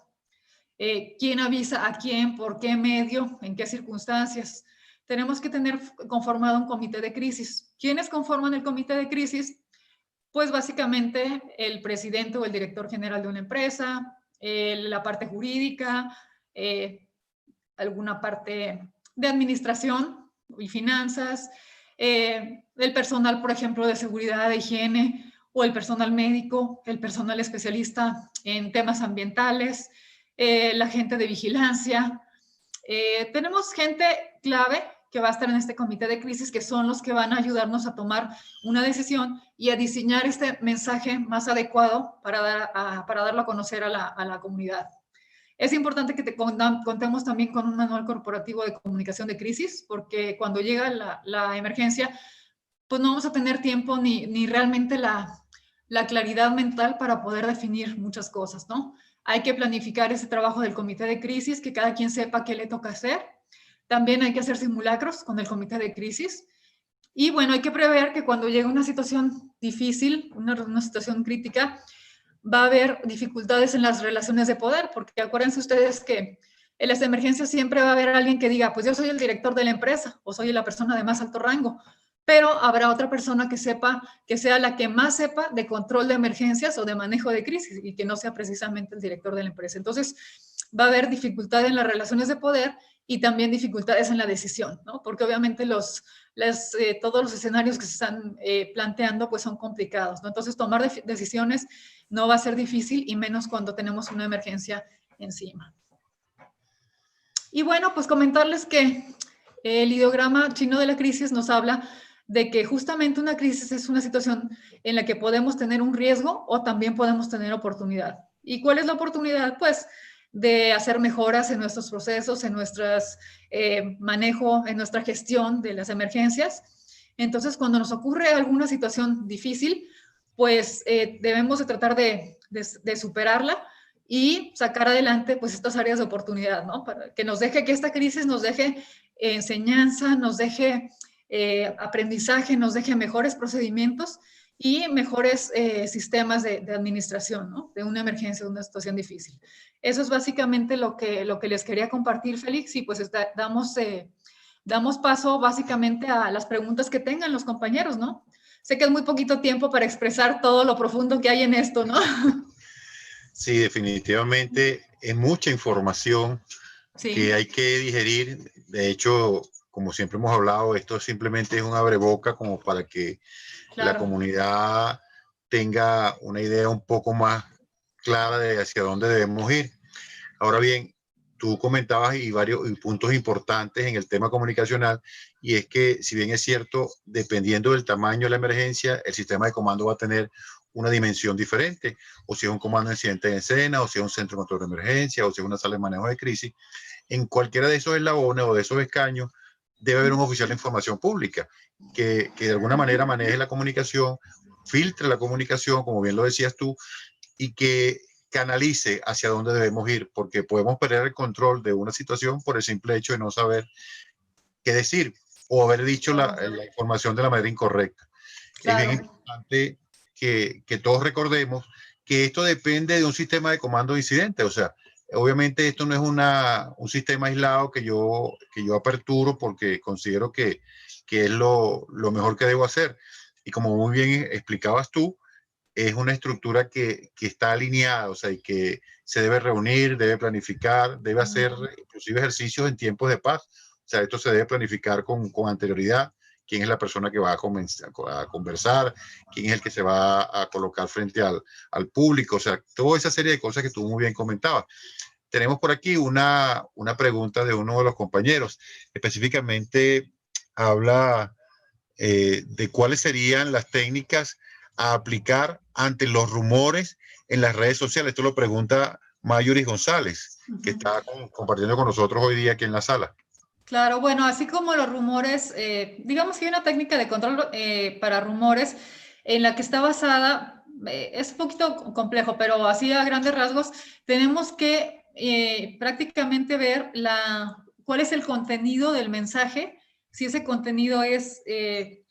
¿Quién avisa a quién, por qué medio, en qué circunstancias? Tenemos que tener conformado un comité de crisis. ¿Quiénes conforman el comité de crisis? Pues básicamente el presidente o el director general de una empresa, la parte jurídica, alguna parte de administración y finanzas, el personal, por ejemplo, de seguridad, de higiene, o el personal médico, el personal especialista en temas ambientales, la gente de vigilancia. Tenemos gente clave que va a estar en este comité de crisis, que son los que van a ayudarnos a tomar una decisión y a diseñar este mensaje más adecuado para darlo a conocer a la comunidad. Es importante que contemos también con un manual corporativo de comunicación de crisis, porque cuando llega la emergencia, pues no vamos a tener tiempo ni realmente la claridad mental para poder definir muchas cosas, ¿no? Hay que planificar ese trabajo del comité de crisis, que cada quien sepa qué le toca hacer. También hay que hacer simulacros con el comité de crisis. Y bueno, hay que prever que cuando llegue una situación difícil, una situación crítica, va a haber dificultades en las relaciones de poder, porque acuérdense ustedes que en las emergencias siempre va a haber alguien que diga, pues yo soy el director de la empresa o soy la persona de más alto rango, pero habrá otra persona que sea la que más sepa de control de emergencias o de manejo de crisis y que no sea precisamente el director de la empresa. Entonces, va a haber dificultad en las relaciones de poder y también dificultades en la decisión, ¿no? Porque obviamente todos los escenarios que se están planteando pues son complicados, ¿no? Entonces, tomar decisiones no va a ser difícil y menos cuando tenemos una emergencia encima. Y bueno, pues comentarles que el ideograma chino de la crisis nos habla de que justamente una crisis es una situación en la que podemos tener un riesgo o también podemos tener oportunidad. ¿Y cuál es la oportunidad? Pues de hacer mejoras en nuestros procesos, en nuestras manejo, en nuestra gestión de las emergencias. Entonces, cuando nos ocurre alguna situación difícil, pues debemos de tratar de superarla y sacar adelante pues estas áreas de oportunidad, ¿no? Para que esta crisis nos deje enseñanza, nos deje aprendizaje, nos deje mejores procedimientos y mejores sistemas de administración, ¿no? De una emergencia, de una situación difícil. Eso es básicamente lo que les quería compartir, Félix, y pues damos paso básicamente a las preguntas que tengan los compañeros, ¿no? Sé que es muy poquito tiempo para expresar todo lo profundo que hay en esto, ¿no? Sí, definitivamente es mucha información que hay que digerir. De hecho, como siempre hemos hablado, esto simplemente es un abreboca como para que la comunidad tenga una idea un poco más clara de hacia dónde debemos ir. Ahora bien, tú comentabas y varios puntos importantes en el tema comunicacional, y es que si bien es cierto, dependiendo del tamaño de la emergencia, el sistema de comando va a tener una dimensión diferente, o si es un comando de incidente de escena, o si es un centro de control de emergencia, o si es una sala de manejo de crisis. En cualquiera de esos eslabones o de esos escaños debe haber un oficial de información pública que de alguna manera maneje la comunicación, filtre la comunicación, como bien lo decías tú, y que canalice hacia dónde debemos ir, porque podemos perder el control de una situación por el simple hecho de no saber qué decir o haber dicho la información de la manera incorrecta. Es bien importante que todos recordemos que esto depende de un sistema de comando de incidente. O sea, obviamente esto no es un sistema aislado que yo aperturo porque considero que es lo mejor que debo hacer. Y como muy bien explicabas tú, es una estructura que está alineada, o sea, y que se debe reunir, debe planificar, debe hacer inclusive ejercicios en tiempos de paz. O sea, esto se debe planificar con anterioridad. Quién es la persona que va a conversar, quién es el que se va a colocar frente al público, o sea, toda esa serie de cosas que tú muy bien comentabas. Tenemos por aquí una pregunta de uno de los compañeros, específicamente habla de cuáles serían las técnicas a aplicar ante los rumores en las redes sociales. Esto lo pregunta Mayuri González, que está compartiendo con nosotros hoy día aquí en la sala. Claro, bueno, así como los rumores, digamos que hay una técnica de control para rumores en la que está basada es un poquito complejo, pero así a grandes rasgos, tenemos que prácticamente ver cuál es el contenido del mensaje, si ese contenido es,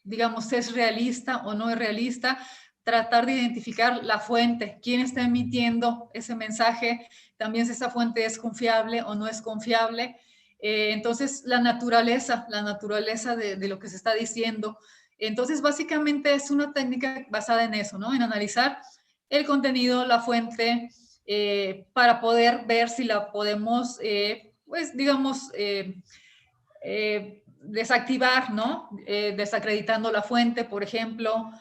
digamos, es realista o no es realista, tratar de identificar la fuente, quién está emitiendo ese mensaje, también si esa fuente es confiable o no es confiable. Entonces, la naturaleza de lo que se está diciendo. Entonces, básicamente es una técnica basada en eso, ¿no? En analizar el contenido, la fuente, para poder ver si la podemos, pues, digamos, desactivar, ¿no? Desacreditando la fuente, por ejemplo,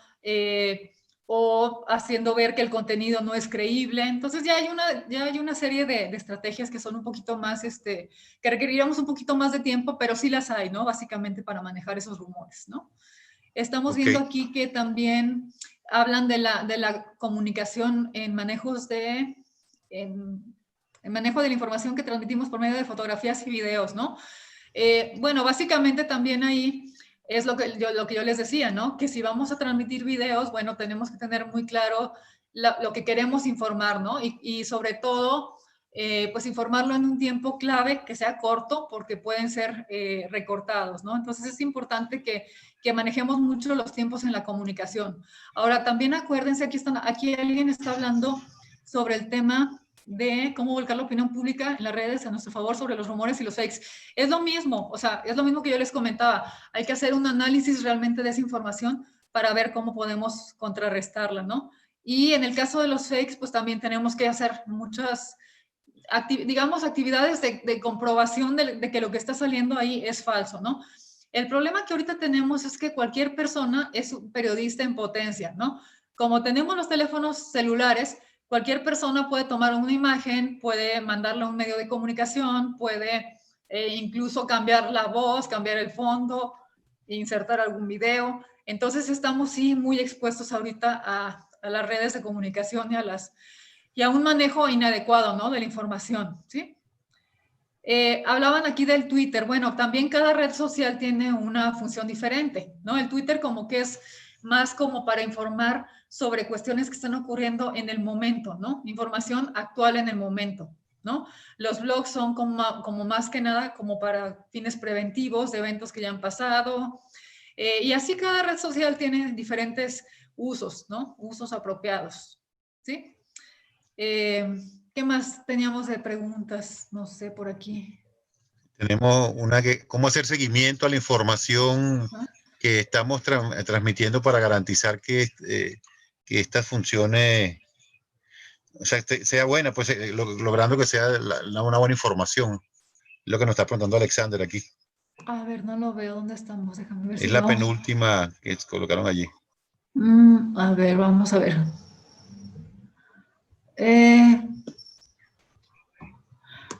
o haciendo ver que el contenido no es creíble. Entonces ya hay una serie de estrategias que son un poquito más, que requeriríamos un poquito más de tiempo, pero sí las hay, ¿no? Básicamente para manejar esos rumores, ¿no? Estamos Ok. viendo aquí que también hablan de la comunicación en manejos en manejo de la información que transmitimos por medio de fotografías y videos, ¿no? Bueno, básicamente también ahí es lo que yo les decía, ¿no? Que si vamos a transmitir videos, bueno, tenemos que tener muy claro lo que queremos informar, ¿no? Y sobre todo, pues informarlo en un tiempo clave que sea corto porque pueden ser recortados, ¿no? Entonces es importante que manejemos mucho los tiempos en la comunicación. Ahora, también acuérdense, aquí alguien está hablando sobre el tema de cómo volcar la opinión pública en las redes a nuestro favor sobre los rumores y los fakes. Es lo mismo, o sea, es lo mismo que yo les comentaba. Hay que hacer un análisis realmente de esa información para ver cómo podemos contrarrestarla, ¿no? Y en el caso de los fakes, pues también tenemos que hacer muchas, digamos, actividades de comprobación de que lo que está saliendo ahí es falso, ¿no? El problema que ahorita tenemos es que cualquier persona es un periodista en potencia, ¿no? Como tenemos los teléfonos celulares, cualquier persona puede tomar una imagen, puede mandarla a un medio de comunicación, puede incluso cambiar la voz, cambiar el fondo, insertar algún video. Entonces estamos sí muy expuestos ahorita a las redes de comunicación y a un manejo inadecuado, ¿no? De la información, ¿sí? Hablaban aquí del Twitter. Bueno, también cada red social tiene una función diferente, ¿no? El Twitter como que es más como para informar sobre cuestiones que están ocurriendo en el momento, ¿no? Información actual en el momento, ¿no? Los blogs son como más que nada como para fines preventivos de eventos que ya han pasado. Y así cada red social tiene diferentes usos, ¿no? Usos apropiados, ¿sí? ¿Qué más teníamos de preguntas? No sé, por aquí. Tenemos una que, ¿cómo hacer seguimiento a la información Ajá. que estamos transmitiendo para garantizar que esta funcione, o sea, sea buena, pues logrando que sea una buena información? Lo que nos está preguntando Alexander aquí. A ver, no lo veo. ¿Dónde estamos? Déjame ver Es si la lo... penúltima que colocaron allí. A ver, vamos a ver. Eh,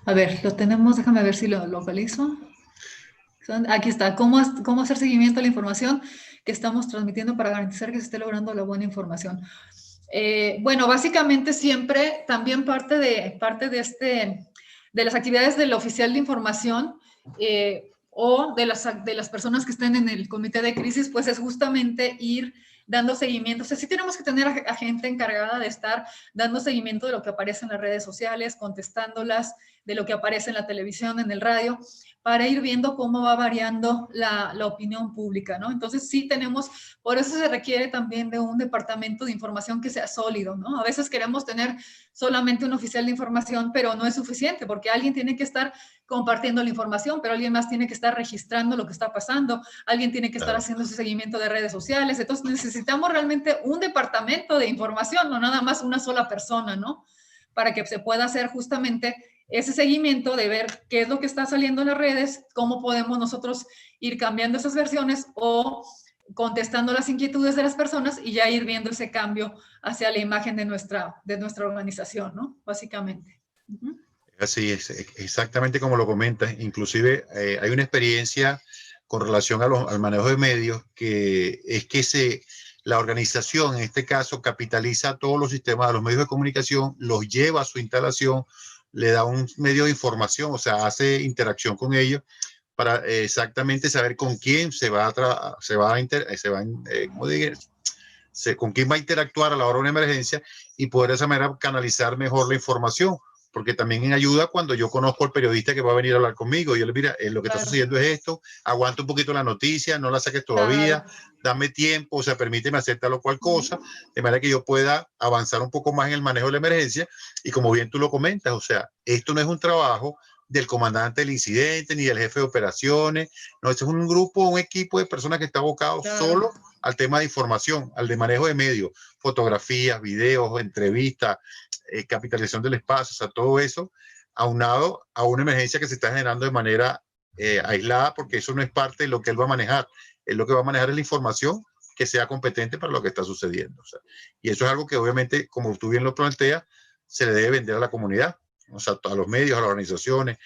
a ver, lo tenemos. Déjame ver si lo localizo. Aquí está. ¿Cómo hacer seguimiento a la información que estamos transmitiendo para garantizar que se esté logrando la buena información? Bueno, básicamente siempre también parte de las actividades del oficial de información o de las personas que estén en el comité de crisis, pues es justamente ir dando seguimiento. O sea, sí tenemos que tener a gente encargada de estar dando seguimiento de lo que aparece en las redes sociales, contestándolas, de lo que aparece en la televisión, en el radio, para ir viendo cómo va variando la opinión pública, ¿no? Entonces sí tenemos, por eso se requiere también de un departamento de información que sea sólido, ¿no? A veces queremos tener solamente un oficial de información, pero no es suficiente porque alguien tiene que estar compartiendo la información, pero alguien más tiene que estar registrando lo que está pasando, alguien tiene que estar Claro. haciendo ese seguimiento de redes sociales. Entonces necesitamos realmente un departamento de información, no nada más una sola persona, ¿no? Para que se pueda hacer justamente ese seguimiento de ver qué es lo que está saliendo en las redes, cómo podemos nosotros ir cambiando esas versiones o contestando las inquietudes de las personas y ya ir viendo ese cambio hacia la imagen de nuestra organización, ¿no? Básicamente. Así es, exactamente como lo comentas. Inclusive hay una experiencia con relación al manejo de medios que es que la organización, en este caso, capitaliza todos los sistemas de los medios de comunicación, los lleva a su instalación, le da un medio de información, o sea, hace interacción con ellos para exactamente saber con quién ¿cómo digo? con quién va a interactuar a la hora de una emergencia y poder de esa manera canalizar mejor la información. Porque también me ayuda cuando yo conozco al periodista que va a venir a hablar conmigo. Yo le mira, lo que está sucediendo es esto, aguanta un poquito la noticia, no la saques todavía, dame tiempo, o sea, permíteme hacer tal o cual cosa, de manera que yo pueda avanzar un poco más en el manejo de la emergencia. Y como bien tú lo comentas, o sea, esto no es un trabajo del comandante del incidente ni del jefe de operaciones, no, este es un grupo, un equipo de personas que está abocado solo al tema de información, al de manejo de medios, fotografías, videos, entrevistas, capitalización del espacio, o sea, todo eso aunado a una emergencia que se está generando de manera aislada, porque eso no es parte de lo que él va a manejar. Él lo que va a manejar es la información que sea competente para lo que está sucediendo. O sea, y eso es algo que obviamente, como tú bien lo planteas, se le debe vender a la comunidad, o sea, a los medios, a las organizaciones,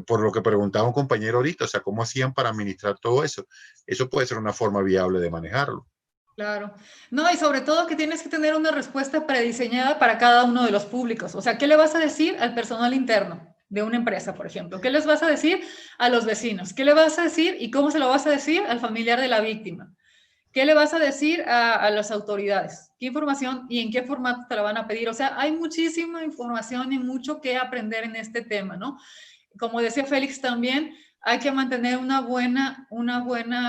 por lo que preguntaba un compañero ahorita, o sea, ¿cómo hacían para administrar todo eso? Eso puede ser una forma viable de manejarlo. Claro. No, y sobre todo que tienes que tener una respuesta prediseñada para cada uno de los públicos. O sea, ¿qué le vas a decir al personal interno de una empresa, por ejemplo? ¿Qué les vas a decir a los vecinos? ¿Qué le vas a decir y cómo se lo vas a decir al familiar de la víctima? ¿Qué le vas a decir a las autoridades? ¿Qué información y en qué formato te la van a pedir? O sea, hay muchísima información y mucho que aprender en este tema, ¿no? Como decía Félix también, hay que mantener una buena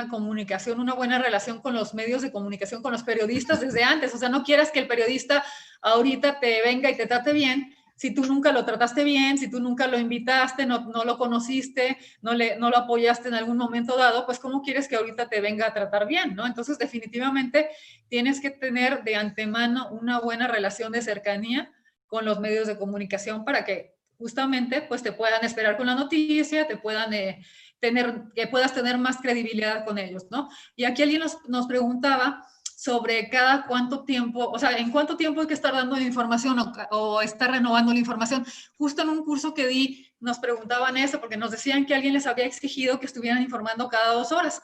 comunicación, una buena relación con los medios de comunicación, con los periodistas desde antes. O sea, no quieras que el periodista ahorita te venga y te trate bien si tú nunca lo trataste bien, si tú nunca lo invitaste, no lo conociste, no lo apoyaste en algún momento dado, pues ¿cómo quieres que ahorita te venga a tratar bien, no? Entonces, definitivamente tienes que tener de antemano una buena relación de cercanía con los medios de comunicación para que justamente pues te puedan esperar con la noticia, te puedan que puedas tener más credibilidad con ellos, ¿no? Y aquí alguien nos preguntaba sobre cada cuánto tiempo, o sea, en cuánto tiempo hay que estar dando la información o estar renovando la información. Justo en un curso que di nos preguntaban eso porque nos decían que alguien les había exigido que estuvieran informando cada 2 horas.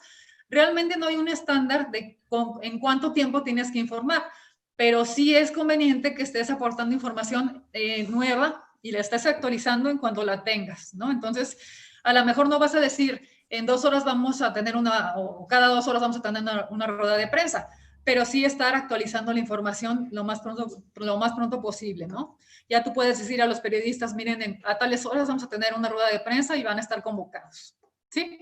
Realmente no hay un estándar de en cuánto tiempo tienes que informar, pero sí es conveniente que estés aportando información nueva y la estés actualizando en cuanto la tengas, ¿no? Entonces, a lo mejor no vas a decir, en 2 horas vamos a tener o cada 2 horas vamos a tener una rueda de prensa, pero sí estar actualizando la información lo más pronto posible, ¿no? Ya tú puedes decir a los periodistas, miren, a tales horas vamos a tener una rueda de prensa y van a estar convocados, ¿sí?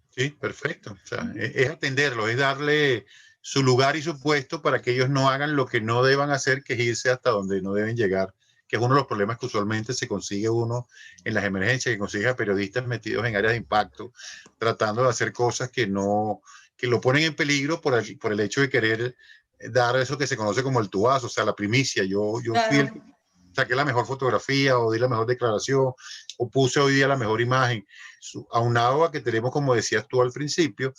Sí, perfecto. O sea, es atenderlo, es darle su lugar y su puesto para que ellos no hagan lo que no deban hacer, que es irse hasta donde no deben llegar, que es uno de los problemas que usualmente se consigue uno en las emergencias, que consigue a periodistas metidos en áreas de impacto, tratando de hacer cosas que lo ponen en peligro por el hecho de querer dar eso que se conoce como el tubazo, o sea, la primicia. Yo fui el que saqué la mejor fotografía o di la mejor declaración o puse hoy día la mejor imagen, aunado a que tenemos, como decías tú al principio,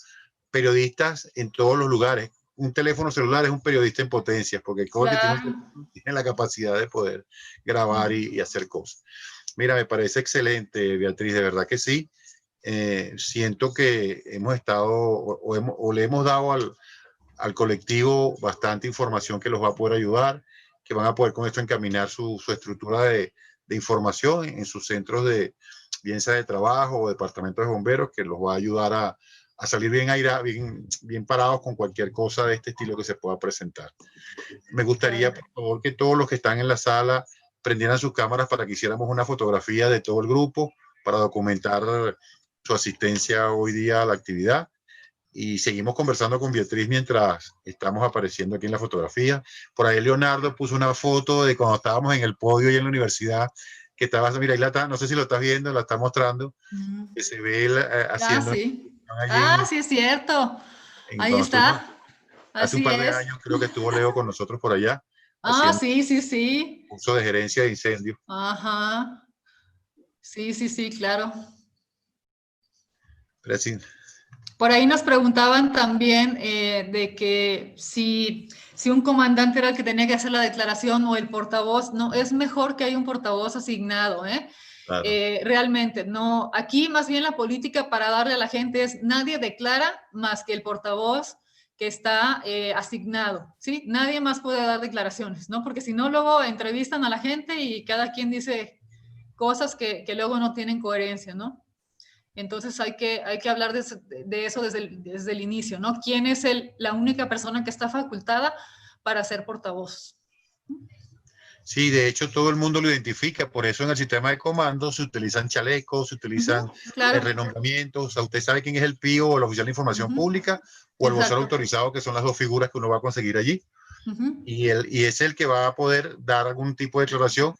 periodistas en todos los lugares. Un teléfono celular es un periodista en potencia, porque el que tiene la capacidad de poder grabar y hacer cosas. Mira, me parece excelente, Beatriz, de verdad que sí. Siento que hemos estado o le hemos dado al colectivo bastante información que los va a poder ayudar, que van a poder con esto encaminar su estructura de información en sus centros de, bien sea de trabajo o departamentos de bomberos, que los va a ayudar a salir bien parados con cualquier cosa de este estilo que se pueda presentar. Me gustaría, por favor, que todos los que están en la sala prendieran sus cámaras para que hiciéramos una fotografía de todo el grupo para documentar su asistencia hoy día a la actividad. Y seguimos conversando con Beatriz mientras estamos apareciendo aquí en la fotografía. Por ahí Leonardo puso una foto de cuando estábamos en el podio y en la universidad, que estabas, mira, ahí no sé si lo estás viendo, la está mostrando, que se ve haciendo... sí es cierto. Ahí está. Hace un par de años creo que estuvo Leo con nosotros por allá. Sí. Curso de gerencia de incendios. Ajá. Sí, claro. Por ahí nos preguntaban también de que si un comandante era el que tenía que hacer la declaración o el portavoz. No, es mejor que haya un portavoz asignado, ¿eh? Claro. Realmente, no. Aquí más bien la política para darle a la gente es nadie declara más que el portavoz que está asignado, ¿sí? Nadie más puede dar declaraciones, ¿no? Porque si no, luego entrevistan a la gente y cada quien dice cosas que luego no tienen coherencia, ¿no? Entonces hay que hablar de eso desde el inicio, ¿no? ¿Quién es la única persona que está facultada para ser portavoz? Sí, de hecho todo el mundo lo identifica, por eso en el sistema de comandos se utilizan chalecos, se utilizan claro. renombramientos. O sea, usted sabe quién es el PIO o el oficial de información pública o el vocero autorizado, que son las dos figuras que uno va a conseguir allí. Y es el que va a poder dar algún tipo de declaración,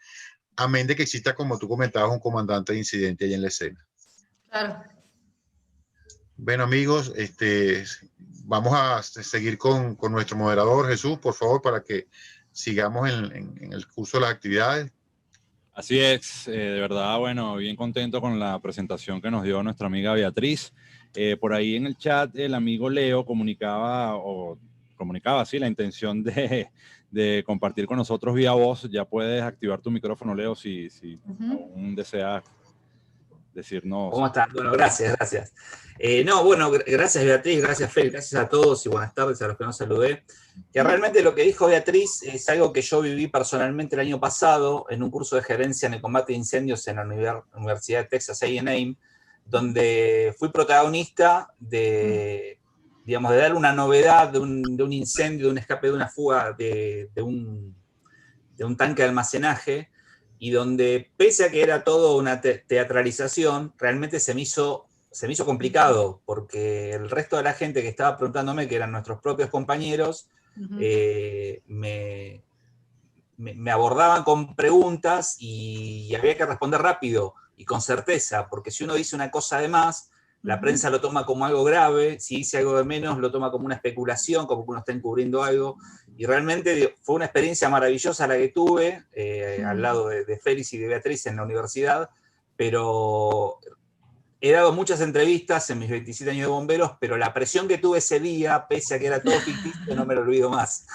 amén de que exista, como tú comentabas, un comandante de incidente ahí en la escena. Claro. Bueno, amigos, vamos a seguir con nuestro moderador, Jesús, por favor, para que sigamos en el curso de las actividades. Así es, de verdad, bueno, bien contento con la presentación que nos dio nuestra amiga Beatriz. Por ahí en el chat el amigo Leo comunicaba así la intención de compartir con nosotros vía voz. Ya puedes activar tu micrófono, Leo, si aún deseas decirnos. ¿Cómo estás? Bueno, gracias. Gracias Beatriz, gracias Félix, gracias a todos y buenas tardes a los que nos saludé. Que realmente lo que dijo Beatriz es algo que yo viví personalmente el año pasado en un curso de gerencia en el combate de incendios en la Universidad de Texas A&M, donde fui protagonista de dar una novedad de un incendio, de un escape, de una fuga de un tanque de almacenaje, y donde, pese a que era todo una teatralización, realmente se me hizo complicado, porque el resto de la gente que estaba preguntándome, que eran nuestros propios compañeros, me abordaban con preguntas y había que responder rápido y con certeza, porque si uno dice una cosa de más, la prensa lo toma como algo grave, si dice algo de menos, lo toma como una especulación, como que uno está encubriendo algo. Y realmente fue una experiencia maravillosa la que tuve, al lado de Félix y de Beatriz en la universidad, pero he dado muchas entrevistas en mis 27 años de bomberos, pero la presión que tuve ese día, pese a que era todo ficticio, no me lo olvido más.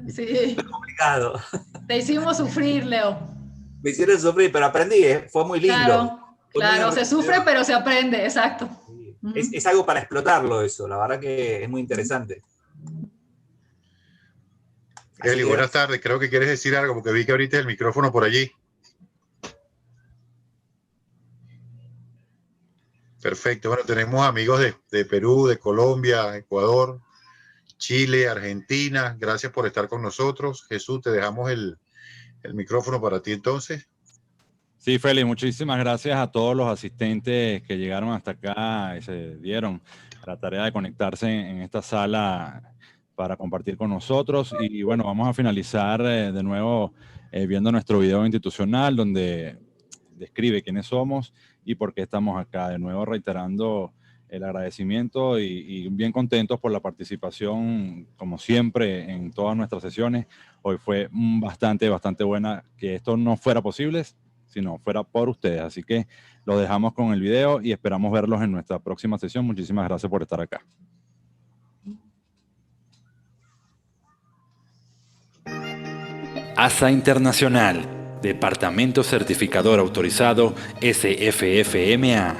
Sí. Fue complicado. Te hicimos sufrir, Leo. Me hicieron sufrir, pero aprendí, fue muy lindo. Claro, se sufre, pero se aprende, exacto. Sí. Es algo para explotarlo eso, la verdad que es muy interesante. Eli, buenas tardes, creo que quieres decir algo, porque vi que abriste el micrófono por allí. Perfecto, bueno, tenemos amigos de Perú, de Colombia, Ecuador, Chile, Argentina. Gracias por estar con nosotros. Jesús, te dejamos el micrófono para ti entonces. Sí, Félix, muchísimas gracias a todos los asistentes que llegaron hasta acá y se dieron a la tarea de conectarse en esta sala para compartir con nosotros. Y bueno, vamos a finalizar de nuevo viendo nuestro video institucional donde describe quiénes somos y por qué estamos acá. De nuevo reiterando el agradecimiento y bien contentos por la participación, como siempre, en todas nuestras sesiones. Hoy fue bastante buena. Que esto no fuera posible si no fuera por ustedes. Así que lo dejamos con el video y esperamos verlos en nuestra próxima sesión. Muchísimas gracias por estar acá. ASA Internacional, Departamento Certificador Autorizado SFFMA.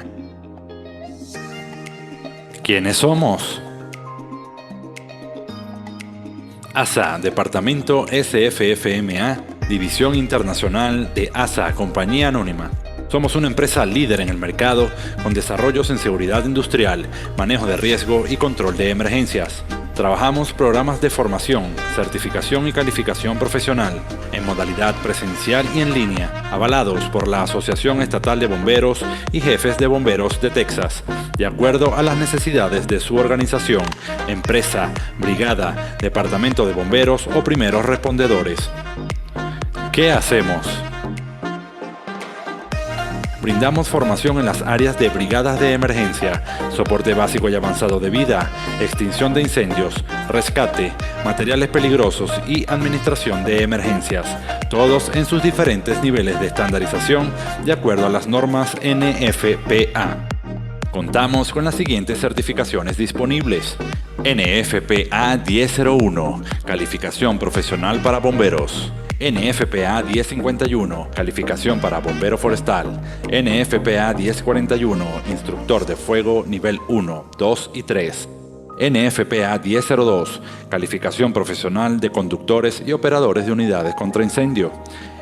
¿Quiénes somos? ASA, Departamento SFFMA, División Internacional de ASA, Compañía Anónima. Somos una empresa líder en el mercado con desarrollos en seguridad industrial, manejo de riesgo y control de emergencias. Trabajamos programas de formación, certificación y calificación profesional en modalidad presencial y en línea, avalados por la Asociación Estatal de Bomberos y Jefes de Bomberos de Texas, de acuerdo a las necesidades de su organización, empresa, brigada, departamento de bomberos o primeros respondedores. ¿Qué hacemos? Brindamos formación en las áreas de brigadas de emergencia, soporte básico y avanzado de vida, extinción de incendios, rescate, materiales peligrosos y administración de emergencias, todos en sus diferentes niveles de estandarización de acuerdo a las normas NFPA. Contamos con las siguientes certificaciones disponibles: NFPA 1001, calificación profesional para bomberos; NFPA 1051, calificación para bombero forestal; NFPA 1041, instructor de fuego nivel 1, 2 y 3; NFPA 1002, calificación profesional de conductores y operadores de unidades contra incendio;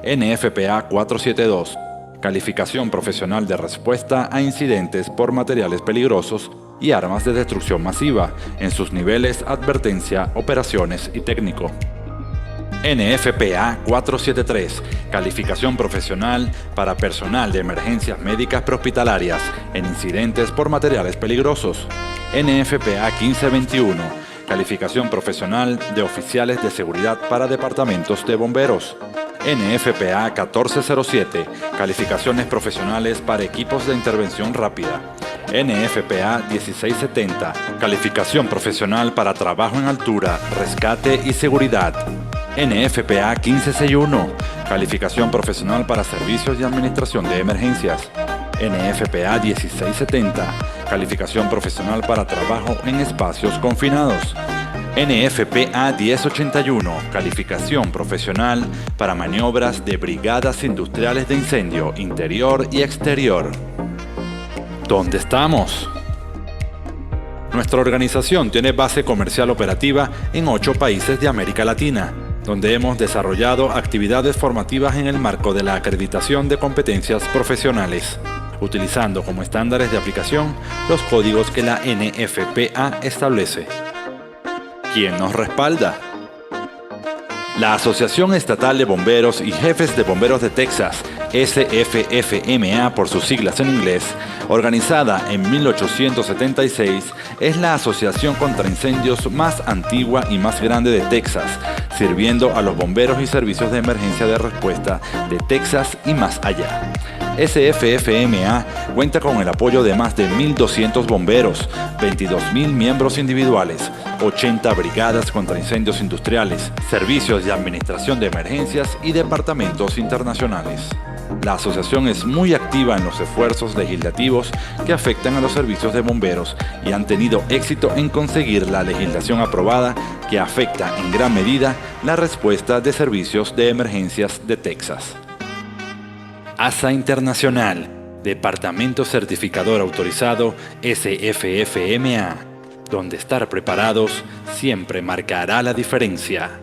NFPA 472, calificación profesional de respuesta a incidentes por materiales peligrosos y armas de destrucción masiva en sus niveles advertencia, operaciones y técnico. NFPA 473, calificación profesional para personal de emergencias médicas prehospitalarias en incidentes por materiales peligrosos. NFPA 1521, calificación profesional de oficiales de seguridad para departamentos de bomberos. NFPA 1407, calificaciones profesionales para equipos de intervención rápida. NFPA 1670, calificación profesional para trabajo en altura, rescate y seguridad. NFPA 1561, calificación profesional para servicios de administración de emergencias. NFPA 1670, calificación profesional para trabajo en espacios confinados. NFPA 1081, calificación profesional para maniobras de brigadas industriales de incendio interior y exterior. ¿Dónde estamos? Nuestra organización tiene base comercial operativa en 8 países de América Latina, donde hemos desarrollado actividades formativas en el marco de la acreditación de competencias profesionales, utilizando como estándares de aplicación los códigos que la NFPA establece. ¿Quién nos respalda? La Asociación Estatal de Bomberos y Jefes de Bomberos de Texas, SFFMA por sus siglas en inglés, organizada en 1876, es la asociación contra incendios más antigua y más grande de Texas, sirviendo a los bomberos y servicios de emergencia de respuesta de Texas y más allá. SFFMA cuenta con el apoyo de más de 1.200 bomberos, 22.000 miembros individuales, 80 brigadas contra incendios industriales, servicios de administración de emergencias y departamentos internacionales. La asociación es muy activa en los esfuerzos legislativos que afectan a los servicios de bomberos y han tenido éxito en conseguir la legislación aprobada que afecta en gran medida la respuesta de servicios de emergencias de Texas. ASA Internacional, Departamento Certificador Autorizado SFFMA, donde estar preparados siempre marcará la diferencia.